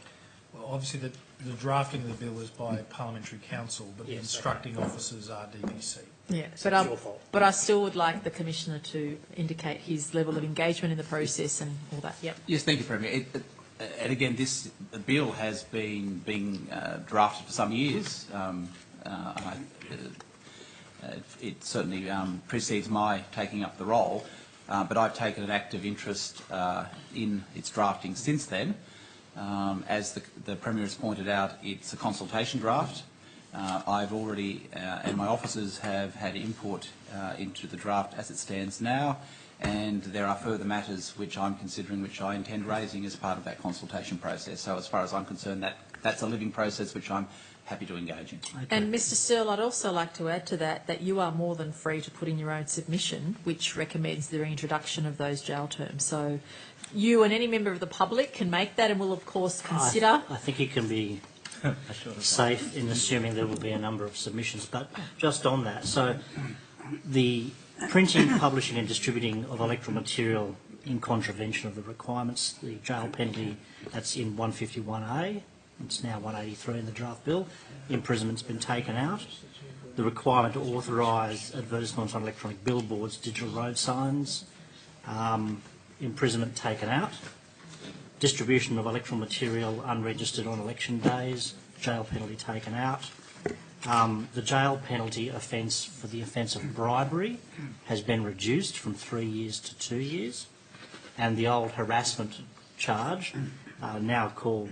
[SPEAKER 1] Well, obviously the drafting of the bill is by Parliamentary Council, but the instructing officers are DPC.
[SPEAKER 3] Yeah,
[SPEAKER 2] your fault.
[SPEAKER 3] but I still would like the Commissioner to indicate his level of engagement in the process and all that. Yep.
[SPEAKER 6] Yes, thank you, Premier. And again, this bill has been being drafted for some years. It certainly precedes my taking up the role, but I've taken an active interest in its drafting since then. As the Premier has pointed out, it's a consultation draft. I've already, and my officers have had input into the draft as it stands now, and there are further matters which I'm considering, which I intend raising as part of that consultation process. So as far as I'm concerned, that's a living process which I'm happy to engage in.
[SPEAKER 2] Okay.
[SPEAKER 3] And Mr Searle, I'd also like to add to that you are more than free to put in your own submission, which recommends the reintroduction of those jail terms. So you and any member of the public can make that, and will of course consider.
[SPEAKER 2] I think you can be safe in assuming there will be a number of submissions. But just on that, so the printing, publishing and distributing of electoral material in contravention of the requirements, the jail penalty, that's in 151A, it's now 183 in the draft bill. Imprisonment's been taken out. The requirement to authorise advertisements on electronic billboards, digital road signs, imprisonment taken out. Distribution of electoral material unregistered on election days, jail penalty taken out. The jail penalty offence for the offence of bribery has been reduced from 3 years to 2 years, and the old harassment charge, now called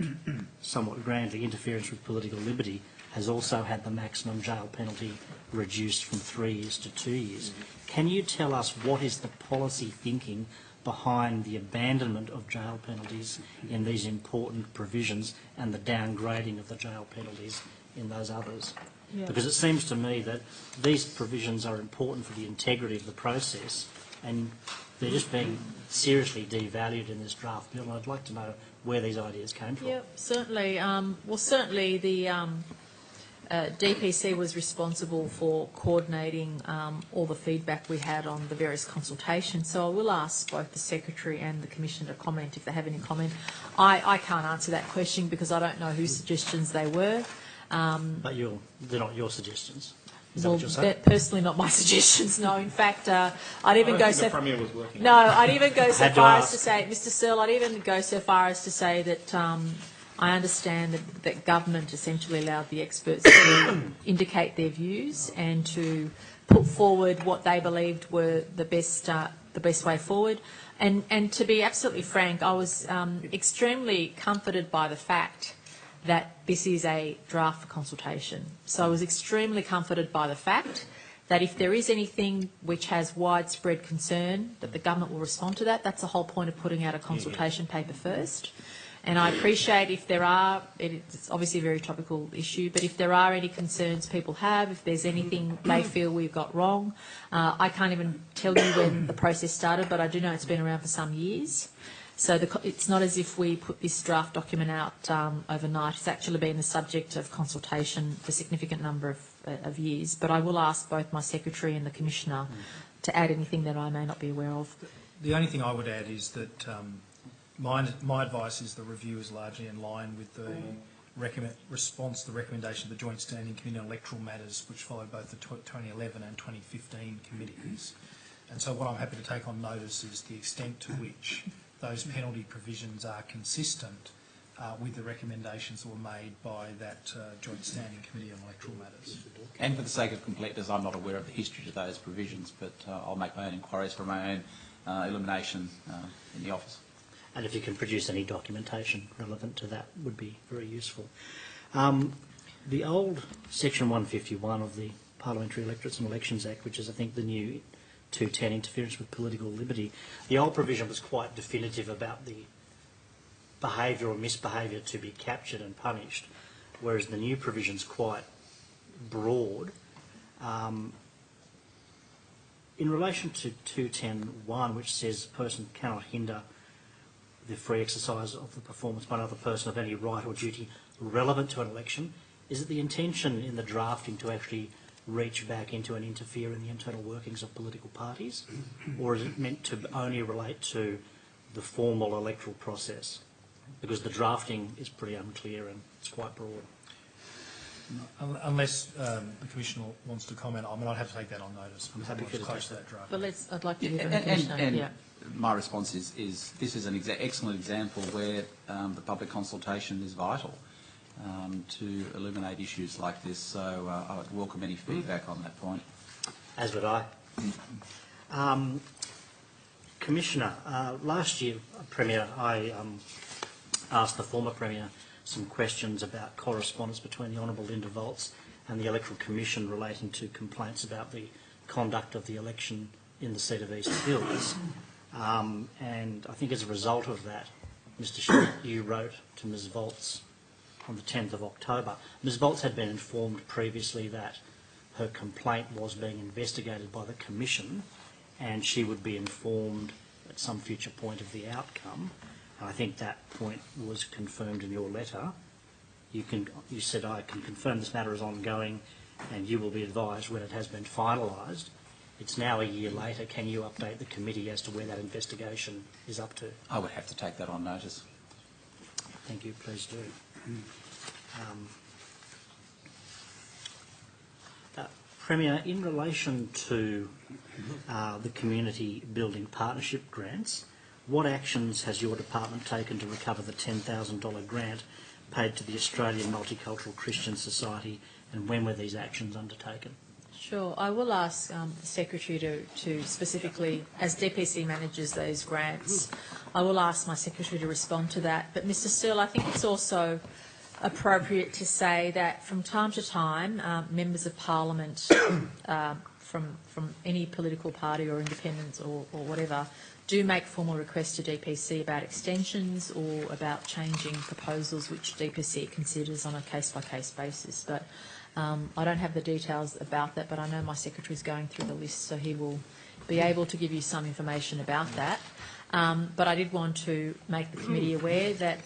[SPEAKER 2] somewhat grandly interference with political liberty, has also had the maximum jail penalty reduced from 3 years to 2 years. Can you tell us what is the policy thinking behind the abandonment of jail penalties in these important provisions and the downgrading of the jail penalties in those others?
[SPEAKER 3] Yeah.
[SPEAKER 2] Because it seems to me that these provisions are important for the integrity of the process, and they're just being seriously devalued in this draft bill, and I'd like to know where these ideas came from.
[SPEAKER 3] Yeah, certainly. Certainly the DPC was responsible for coordinating all the feedback we had on the various consultations. So I will ask both the Secretary and the Commissioner to comment if they have any comment. I can't answer that question because I don't know whose suggestions they were.
[SPEAKER 2] But they're not your suggestions. Is that
[SPEAKER 3] Well,
[SPEAKER 2] what you're saying?
[SPEAKER 3] they're personally not my suggestions. No, in fact, I'd even go so.
[SPEAKER 4] The Premier was working.
[SPEAKER 3] No, I'd even go so
[SPEAKER 2] Had to
[SPEAKER 3] far as
[SPEAKER 2] ask.
[SPEAKER 3] to say, Mr. Searle, I'd even go so far as to say that I understand that government essentially allowed the experts to indicate their views and to put forward what they believed were the best way forward. And to be absolutely frank, I was extremely comforted by the fact that this is a draft for consultation. So I was extremely comforted by the fact that if there is anything which has widespread concern, that the government will respond to that. That's the whole point of putting out a consultation paper first. And I appreciate if there are, it's obviously a very topical issue, but if there are any concerns people have, if there's anything they feel we've got wrong, I can't even tell you when the process started, but I do know it's been around for some years. So it's not as if we put this draft document out overnight. It's actually been the subject of consultation for a significant number of years. But I will ask both my Secretary and the Commissioner to add anything that I may not be aware of.
[SPEAKER 1] The only thing I would add is that my advice is the review is largely in line with the response to the recommendation of the Joint Standing Committee on Electoral Matters, which followed both the 2011 and 2015 committees. And so what I'm happy to take on notice is the extent to which those penalty provisions are consistent with the recommendations that were made by that Joint Standing Committee on Electoral Matters.
[SPEAKER 6] And for the sake of completeness, I'm not aware of the history of those provisions, but I'll make my own inquiries for my own elimination in the office.
[SPEAKER 2] And if you can produce any documentation relevant to that would be very useful. The old Section 151 of the Parliamentary Electorates and Elections Act, which is I think the new 210, interference with political liberty, the old provision was quite definitive about the behaviour or misbehaviour to be captured and punished, whereas the new provision's quite broad. In relation to 210.1, which says a person cannot hinder the free exercise of the performance by another person of any right or duty relevant to an election, is it the intention in the drafting to actually reach back into and interfere in the internal workings of political parties, or is it meant to only relate to the formal electoral process? Because the drafting is pretty unclear and it's quite broad.
[SPEAKER 1] Unless the Commissioner wants to comment, I mean, I'd have to take that on notice.
[SPEAKER 2] I'm happy to
[SPEAKER 1] close
[SPEAKER 2] take
[SPEAKER 1] to that draft.
[SPEAKER 3] But I'd like to hear from the
[SPEAKER 6] And
[SPEAKER 3] Commissioner.
[SPEAKER 6] my response is this is an excellent example where the public consultation is vital to illuminate issues like this. So I would welcome any feedback on that point.
[SPEAKER 2] As would I. Commissioner, last year, Premier, I asked the former Premier some questions about correspondence between the Honourable Linda Volz and the Electoral Commission relating to complaints about the conduct of the election in the seat of East Hills. And I think as a result of that, Mr Schmidt, you wrote to Ms Volz on the 10th of October. Ms Volz had been informed previously that her complaint was being investigated by the Commission and she would be informed at some future point of the outcome. I think that point was confirmed in your letter. You said, I can confirm this matter is ongoing and you will be advised when it has been finalised. It's now a year later. Can you update the committee as to where that investigation is up to?
[SPEAKER 6] I would have to take that on notice.
[SPEAKER 2] Thank you. Please do. Premier, in relation to the community building partnership grants, what actions has your department taken to recover the $10,000 grant paid to the Australian Multicultural Christian Society, and when were these actions undertaken?
[SPEAKER 3] Sure. I will ask the Secretary to specifically, as DPC manages those grants, I will ask my Secretary to respond to that. But Mr Searle, I think it's also appropriate to say that from time to time, members of Parliament from any political party or independents or whatever do make formal requests to DPC about extensions or about changing proposals which DPC considers on a case-by-case basis. But I don't have the details about that, but I know my Secretary is going through the list, so he will be able to give you some information about that. But I did want to make the committee aware that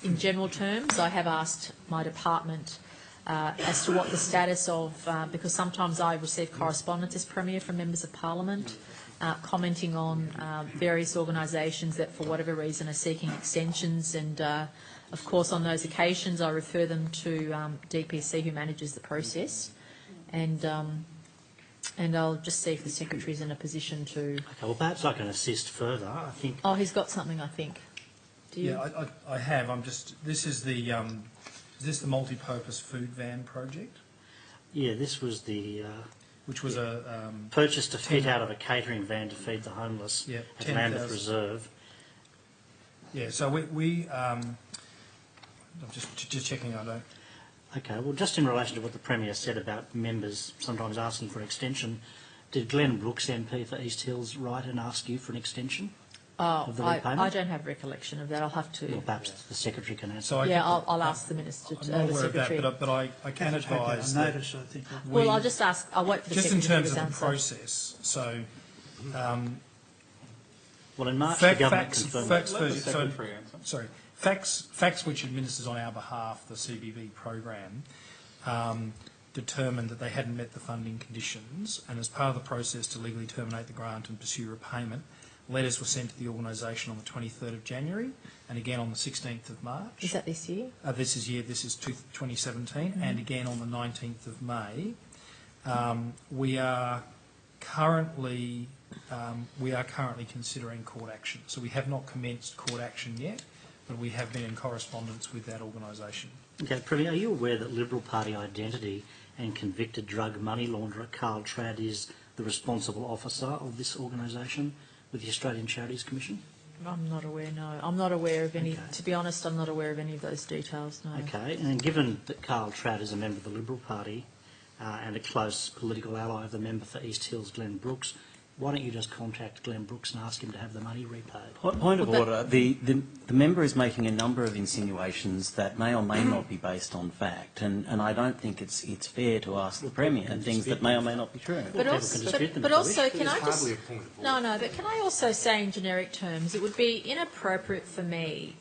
[SPEAKER 3] in general terms, I have asked my department as to what the status of, because sometimes I receive correspondence as Premier from members of Parliament commenting on various organisations that for whatever reason are seeking extensions, and of course on those occasions I refer them to DPC who manages the process, and I'll just see if the Secretary is in a position to...
[SPEAKER 2] Okay, well perhaps I can assist further. I think...
[SPEAKER 3] Oh, he's got something, I think. Do you?
[SPEAKER 1] Yeah, I have. This is the is this the multi-purpose food van project?
[SPEAKER 2] Yeah, this was the...
[SPEAKER 1] which was a...
[SPEAKER 2] purchase to fit out of a catering van to feed the homeless at Lambeth Reserve.
[SPEAKER 1] Yeah, so I'm just checking I don't...
[SPEAKER 2] Okay, well just in relation to what the Premier said about members sometimes asking for an extension, did Glenn Brooks MP for East Hills write and ask you for an extension? Of the repayment?
[SPEAKER 3] I don't have recollection of that. I'll have to...
[SPEAKER 2] Well, perhaps the Secretary can answer.
[SPEAKER 1] So
[SPEAKER 3] I'll ask the Minister,
[SPEAKER 1] I'm not
[SPEAKER 3] the
[SPEAKER 1] aware
[SPEAKER 3] Secretary.
[SPEAKER 1] of that, but I can advise that...
[SPEAKER 5] notice, I think.
[SPEAKER 3] Well, I'll just ask... I'll wait for the
[SPEAKER 1] just
[SPEAKER 3] Secretary
[SPEAKER 1] in terms
[SPEAKER 3] to
[SPEAKER 1] of the
[SPEAKER 3] answer.
[SPEAKER 1] process, so...
[SPEAKER 2] Well, in March, the government confirmed...
[SPEAKER 4] Let the Secretary answer.
[SPEAKER 1] Sorry. Facts which administers on our behalf the CBV program determined that they hadn't met the funding conditions, and as part of the process to legally terminate the grant and pursue repayment, letters were sent to the organisation on the 23rd of January and again on the 16th of March.
[SPEAKER 3] Is that this year?
[SPEAKER 1] This is 2017, and again on the 19th of May. We are currently considering court action. So we have not commenced court action yet, but we have been in correspondence with that organisation.
[SPEAKER 2] Okay, Premier, are you aware that Liberal Party identity and convicted drug money launderer Carl Tradd is the responsible officer of this organisation with the Australian Charities Commission?
[SPEAKER 3] I'm not aware, no. I'm not aware of any...
[SPEAKER 2] Okay.
[SPEAKER 3] To be honest, I'm not aware of any of those details, no.
[SPEAKER 2] Okay, and given that Carl Tradd is a member of the Liberal Party and a close political ally of the member for East Hills, Glenn Brooks, why don't you just contact Glenn Brooks and ask him to have the money repaid?
[SPEAKER 7] Point of order. The member is making a number of insinuations that may or may not be based on fact, and I don't think it's fair to ask the Premier things that may or may not be true.
[SPEAKER 3] But also, can I just... No, but can I also say in generic terms, it would be inappropriate for me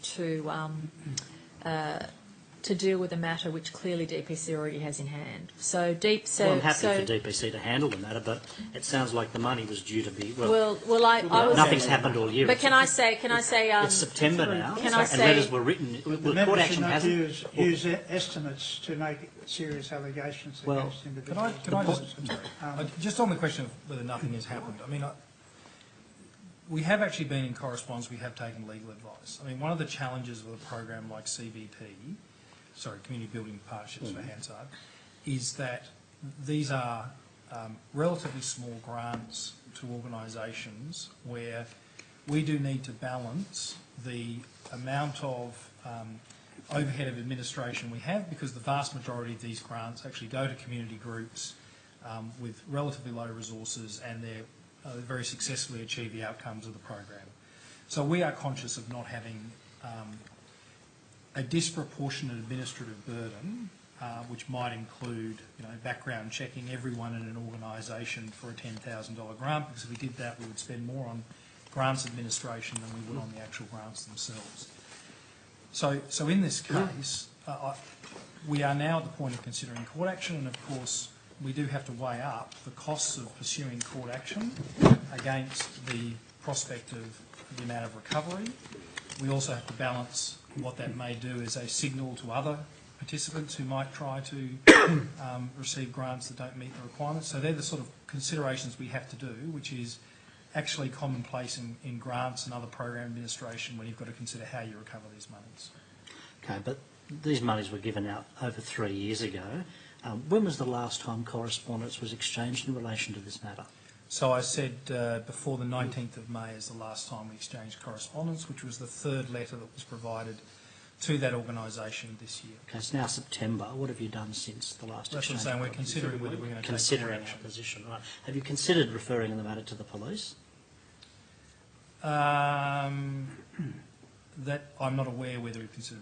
[SPEAKER 3] to deal with a matter which clearly DPC already has in hand.
[SPEAKER 2] Well, I'm happy for DPC to handle the matter, but it sounds like the money was due to be...
[SPEAKER 3] Well, I was...
[SPEAKER 2] Nothing's happened all year.
[SPEAKER 3] But can I say...
[SPEAKER 2] it's September now,
[SPEAKER 3] can I
[SPEAKER 2] and
[SPEAKER 3] say,
[SPEAKER 2] letters were written.
[SPEAKER 5] The
[SPEAKER 2] Court
[SPEAKER 5] member should
[SPEAKER 2] action
[SPEAKER 5] not
[SPEAKER 2] hasn't...
[SPEAKER 5] use estimates to make serious allegations against individuals.
[SPEAKER 1] Can I just on the question of whether nothing has happened, I mean, we have actually been in correspondence, we have taken legal advice. I mean, one of the challenges of a program like Community Building Partnerships for Hansard, is that these are relatively small grants to organisations where we do need to balance the amount of overhead of administration we have, because the vast majority of these grants actually go to community groups with relatively low resources, and they very successfully achieve the outcomes of the program. So we are conscious of not having a disproportionate administrative burden, which might include, background checking everyone in an organisation for a $10,000 grant, because if we did that, we would spend more on grants administration than we would on the actual grants themselves. So in this case, we are now at the point of considering court action, and of course we do have to weigh up the costs of pursuing court action against the prospect of the amount of recovery. We also have to balance what that may do as a signal to other participants who might try to receive grants that don't meet the requirements. So they're the sort of considerations we have to do, which is actually commonplace in grants and other program administration when you've got to consider how you recover these monies.
[SPEAKER 2] Okay, but these monies were given out over 3 years ago. When was the last time correspondence was exchanged in relation to this matter?
[SPEAKER 1] So I said before the 19th of May is the last time we exchanged correspondence, which was the third letter that was provided to that organisation this year.
[SPEAKER 2] Okay, it's now September. What have you done since the last
[SPEAKER 1] That's what I'm
[SPEAKER 2] exchange?
[SPEAKER 1] saying. We're considering whether we're going to take
[SPEAKER 2] Considering
[SPEAKER 1] action.
[SPEAKER 2] our position, right. Have you considered referring the matter to the police?
[SPEAKER 1] That I'm not aware whether we consider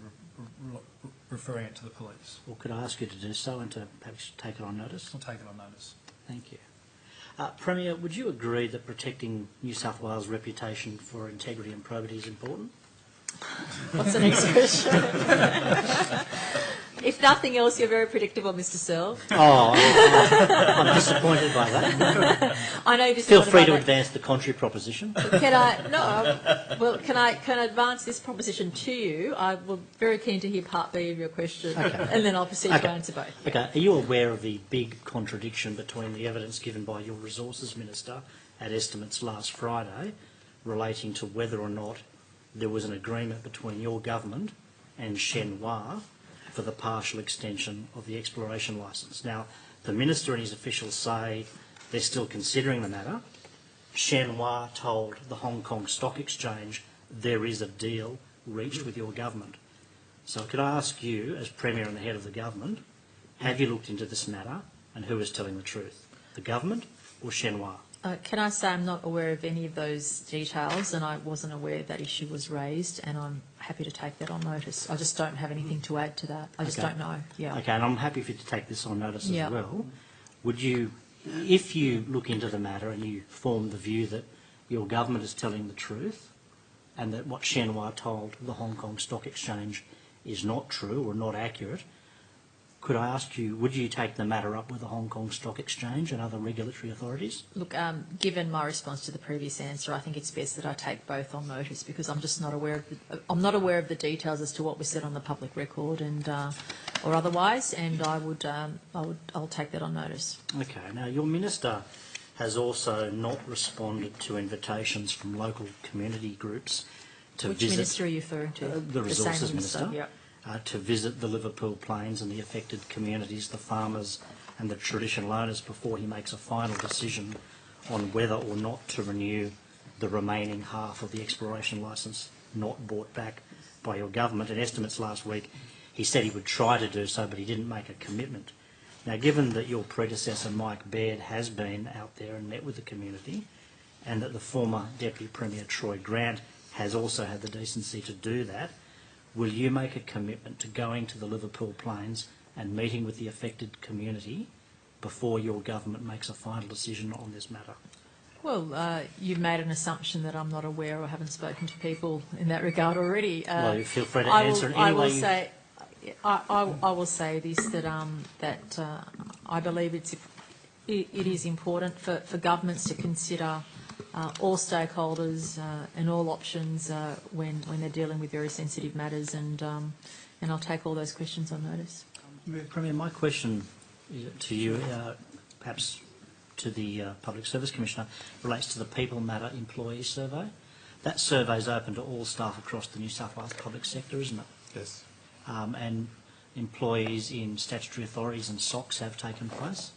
[SPEAKER 1] referring it to the police.
[SPEAKER 2] Or could I ask you to do so and to perhaps take it on notice?
[SPEAKER 1] I'll take it on notice.
[SPEAKER 2] Thank you. Premier, would you agree that protecting New South Wales' reputation for integrity and probity is important?
[SPEAKER 3] What's the next question? If nothing else, you're very predictable, Mr. Searle.
[SPEAKER 2] Oh, I'm disappointed by that.
[SPEAKER 3] I know you're
[SPEAKER 2] Feel
[SPEAKER 3] disappointed
[SPEAKER 2] free
[SPEAKER 3] by
[SPEAKER 2] to
[SPEAKER 3] that.
[SPEAKER 2] advance the contrary proposition.
[SPEAKER 3] Can I? No. Well, can I advance this proposition to you? I'm very keen to hear part B of your question, and then I'll proceed to answer both.
[SPEAKER 2] Okay. Are you aware of the big contradiction between the evidence given by your Resources Minister at estimates last Friday relating to whether or not there was an agreement between your government and Shenhua for the partial extension of the exploration licence? Now, the Minister and his officials say they're still considering the matter. Shenhua told the Hong Kong Stock Exchange there is a deal reached with your government. So could I ask you, as Premier and the head of the government, have you looked into this matter and who is telling the truth, the government or Shenhua?
[SPEAKER 3] Can I say I'm not aware of any of those details, and I wasn't aware that issue was raised, and I'm happy to take that on notice. I just don't have anything to add to that. I just don't know. Yeah.
[SPEAKER 2] Okay, and I'm happy for you to take this on notice
[SPEAKER 3] Yeah.
[SPEAKER 2] as well. Would you, if you look into the matter and you form the view that your government is telling the truth and that what Shenhua told the Hong Kong Stock Exchange is not true or not accurate, could I ask you, would you take the matter up with the Hong Kong Stock Exchange and other regulatory authorities?
[SPEAKER 3] Look, given my response to the previous answer, I think it's best that I take both on notice because I'm just not aware of I'm not aware of the details as to what was said on the public record and or otherwise, and I'll take that on notice.
[SPEAKER 2] Okay. Now, your minister has also not responded to invitations from local community groups to
[SPEAKER 3] Which
[SPEAKER 2] visit.
[SPEAKER 3] minister are you referring to?
[SPEAKER 2] The Resources
[SPEAKER 3] same
[SPEAKER 2] Minister.
[SPEAKER 3] Yep.
[SPEAKER 2] To visit the Liverpool Plains and the affected communities, the farmers and the traditional owners before he makes a final decision on whether or not to renew the remaining half of the exploration licence not bought back by your government. In estimates last week, he said he would try to do so, but he didn't make a commitment. Now, given that your predecessor, Mike Baird, has been out there and met with the community, and that the former Deputy Premier, Troy Grant, has also had the decency to do that, will you make a commitment to going to the Liverpool Plains and meeting with the affected community before your government makes a final decision on this matter?
[SPEAKER 3] Well, you've made an assumption that I'm not aware or haven't spoken to people in that regard already.
[SPEAKER 2] Well, you feel free to answer in any way you...
[SPEAKER 3] I will say this, that I believe it is important for governments to consider all stakeholders and all options when they're dealing with very sensitive matters, and I'll take all those questions on notice.
[SPEAKER 2] Premier, my question to you, perhaps to the Public Service Commissioner, relates to the People Matter Employee Survey. That survey is open to all staff across the New South Wales public sector, isn't it?
[SPEAKER 8] Yes.
[SPEAKER 2] And employees in statutory authorities and SOCs have taken place?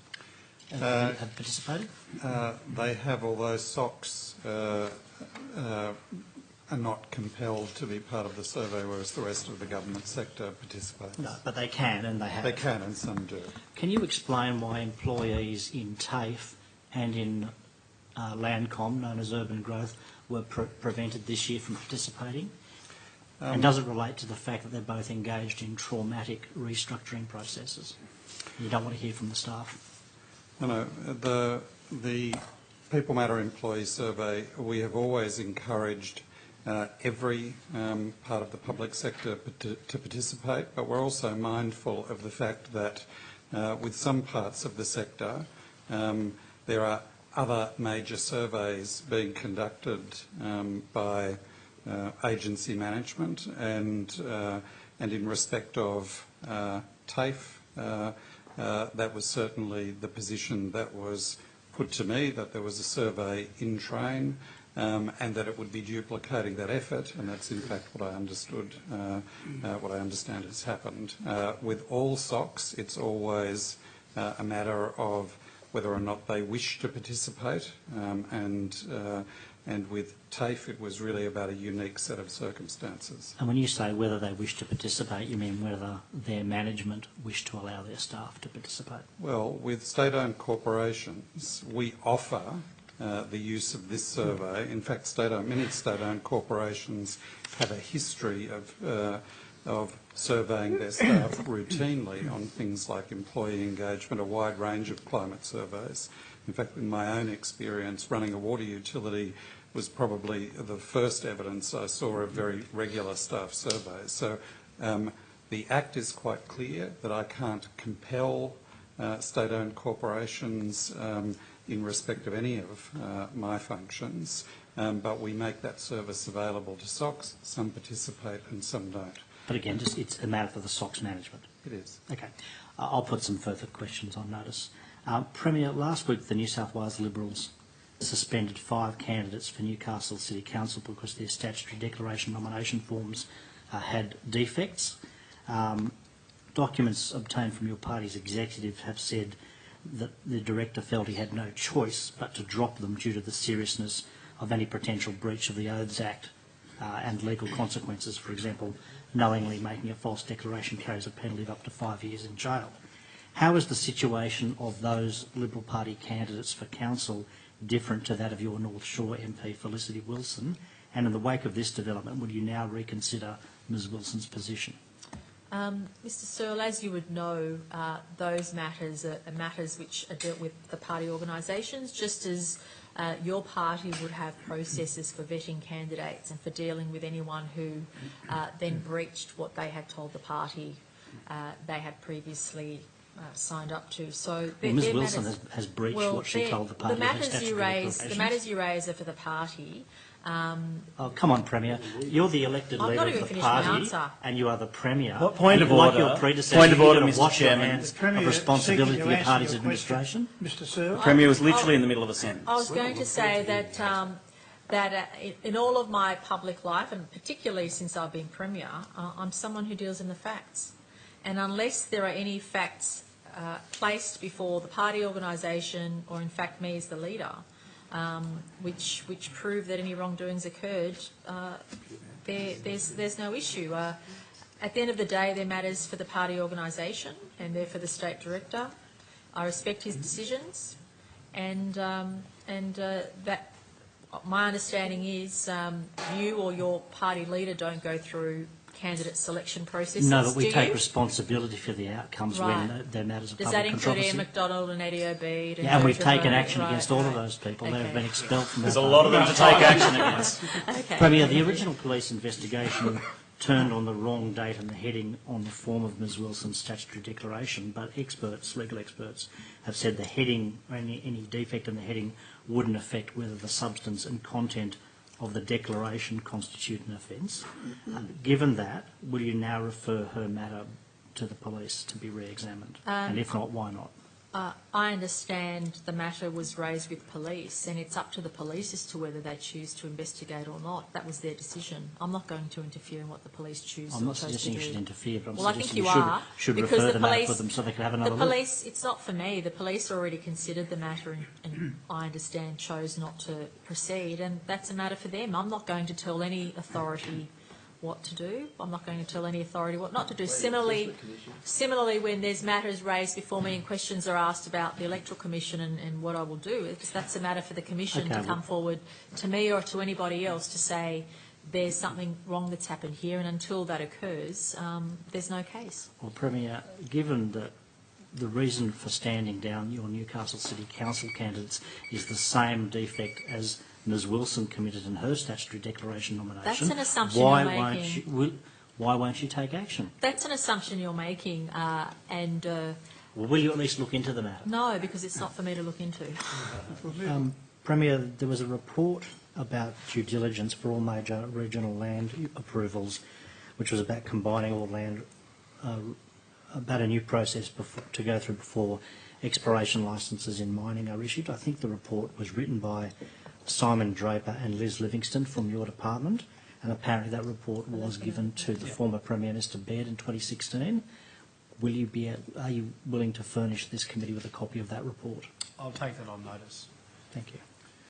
[SPEAKER 2] Have participated?
[SPEAKER 8] They have, although SOCs are not compelled to be part of the survey, whereas the rest of the government sector participates.
[SPEAKER 2] No, but they can, and they have.
[SPEAKER 8] They can, and some do.
[SPEAKER 2] Can you explain why employees in TAFE and in Landcom, known as Urban Growth, were prevented this year from participating? And does it relate to the fact that they're both engaged in traumatic restructuring processes? You don't want to hear from the staff?
[SPEAKER 8] No, the People Matter Employee Survey, we have always encouraged every part of the public sector to participate, but we're also mindful of the fact that with some parts of the sector there are other major surveys being conducted by agency management, and in respect of TAFE, that was certainly the position that was put to me, that there was a survey in train, and that it would be duplicating that effort, and that's in fact what I understood, what I understand has happened. With all SOCs, it's always a matter of whether or not they wish to participate, and with TAFE it was really about a unique set of circumstances.
[SPEAKER 2] And when you say whether they wish to participate, you mean whether their management wish to allow their staff to participate?
[SPEAKER 8] Well, with state-owned corporations, we offer the use of this survey. In fact, many state-owned corporations have a history of surveying their staff routinely on things like employee engagement, a wide range of climate surveys. In fact, in my own experience, running a water utility was probably the first evidence I saw of very regular staff surveys. So the Act is quite clear that I can't compel state-owned corporations in respect of any of my functions, but we make that service available to SOCs. Some participate and some don't.
[SPEAKER 2] But again, it's a matter for the SOCs management.
[SPEAKER 8] It is.
[SPEAKER 2] Okay. I'll put some further questions on notice. Premier, last week the New South Wales Liberals suspended 5 candidates for Newcastle City Council because their statutory declaration nomination forms had defects. Documents obtained from your party's executive have said that the director felt he had no choice but to drop them due to the seriousness of any potential breach of the Oaths Act and legal consequences. For example, knowingly making a false declaration carries a penalty of up to 5 years in jail. How is the situation of those Liberal Party candidates for council different to that of your North Shore MP Felicity Wilson? And in the wake of this development, would you now reconsider Ms Wilson's position?
[SPEAKER 3] Mr Searle, as you would know, those matters are matters which are dealt with the party organisations, just as your party would have processes for vetting candidates and for dealing with anyone who then breached what they had told the party they had previously signed up to. So
[SPEAKER 2] Ms Wilson has breached what she told the party.
[SPEAKER 3] The matters you raise are for the party.
[SPEAKER 2] Oh, come on, Premier. You're the elected leader of the party and you are the Premier.
[SPEAKER 7] What point of
[SPEAKER 2] like
[SPEAKER 7] order?
[SPEAKER 2] Your predecessor,
[SPEAKER 7] Point of order,
[SPEAKER 2] Mr
[SPEAKER 7] Mr
[SPEAKER 2] Chairman. Of responsibility for your party's
[SPEAKER 5] your
[SPEAKER 2] administration.
[SPEAKER 5] Mr Searle.
[SPEAKER 7] The Premier was literally in the middle of a sentence.
[SPEAKER 3] I was going to say that in all of my public life, and particularly since I've been Premier, I'm someone who deals in the facts. And unless there are any facts placed before the party organisation or in fact me as the leader, which prove that any wrongdoings occurred, there's no issue. At the end of the day, they're matters for the party organisation and they're for the state director. I respect his decisions, and that my understanding is you or your party leader don't go through candidate selection processes.
[SPEAKER 2] No, but we take responsibility for the outcomes when they're matters of public controversy.
[SPEAKER 3] Does that include Ian McDonald and Eddie Obeid?
[SPEAKER 2] Yeah, and we've taken action against all of those people.
[SPEAKER 3] Okay.
[SPEAKER 2] They have been expelled from
[SPEAKER 7] There's a lot of them to take action against.
[SPEAKER 3] Okay.
[SPEAKER 2] Premier, the original police investigation turned on the wrong date and the heading on the form of Ms Wilson's statutory declaration, but legal experts, have said the heading, or any defect in the heading, wouldn't affect whether the substance and content of the declaration constitute an offence. Given that, will you now refer her matter to the police to be re-examined? And if not, why not?
[SPEAKER 3] I understand the matter was raised with police, and it's up to the police as to whether they choose to investigate or not. That was their decision. I'm not going to interfere in what the police choose.
[SPEAKER 2] I'm not suggesting you should interfere, but I'm
[SPEAKER 3] well,
[SPEAKER 2] suggesting
[SPEAKER 3] I think you
[SPEAKER 2] should
[SPEAKER 3] because
[SPEAKER 2] refer
[SPEAKER 3] the
[SPEAKER 2] the matter
[SPEAKER 3] police,
[SPEAKER 2] for them so they can have another
[SPEAKER 3] the
[SPEAKER 2] look.
[SPEAKER 3] police, it's not for me. The police already considered the matter and I understand chose not to proceed, and that's a matter for them. I'm not going to tell any authority what to do. I'm not going to tell any authority what not to do. Similarly, when there's matters raised before me and questions are asked about the Electoral Commission and what I will do, that's a matter for the Commission to come forward to me or to anybody else to say there's something wrong that's happened here, and until that occurs, there's no case.
[SPEAKER 2] Well, Premier, given that the reason for standing down your Newcastle City Council candidates is the same defect as Ms Wilson committed in her statutory declaration nomination.
[SPEAKER 3] That's an assumption you're making.
[SPEAKER 2] Why won't you take action?
[SPEAKER 3] That's an assumption you're making, and...
[SPEAKER 2] well, will you at least look into the matter?
[SPEAKER 3] No, because it's not for me to look into.
[SPEAKER 2] Premier, there was a report about due diligence for all major regional land approvals, which was about combining all land, about a new process to go through before exploration licences in mining are issued. I think the report was written by Simon Draper and Liz Livingston from your department, and apparently that report was given to the former Premier, Mr Baird, in 2016. Are you willing to furnish this committee with a copy of that report?
[SPEAKER 1] I'll take that on notice.
[SPEAKER 2] Thank you.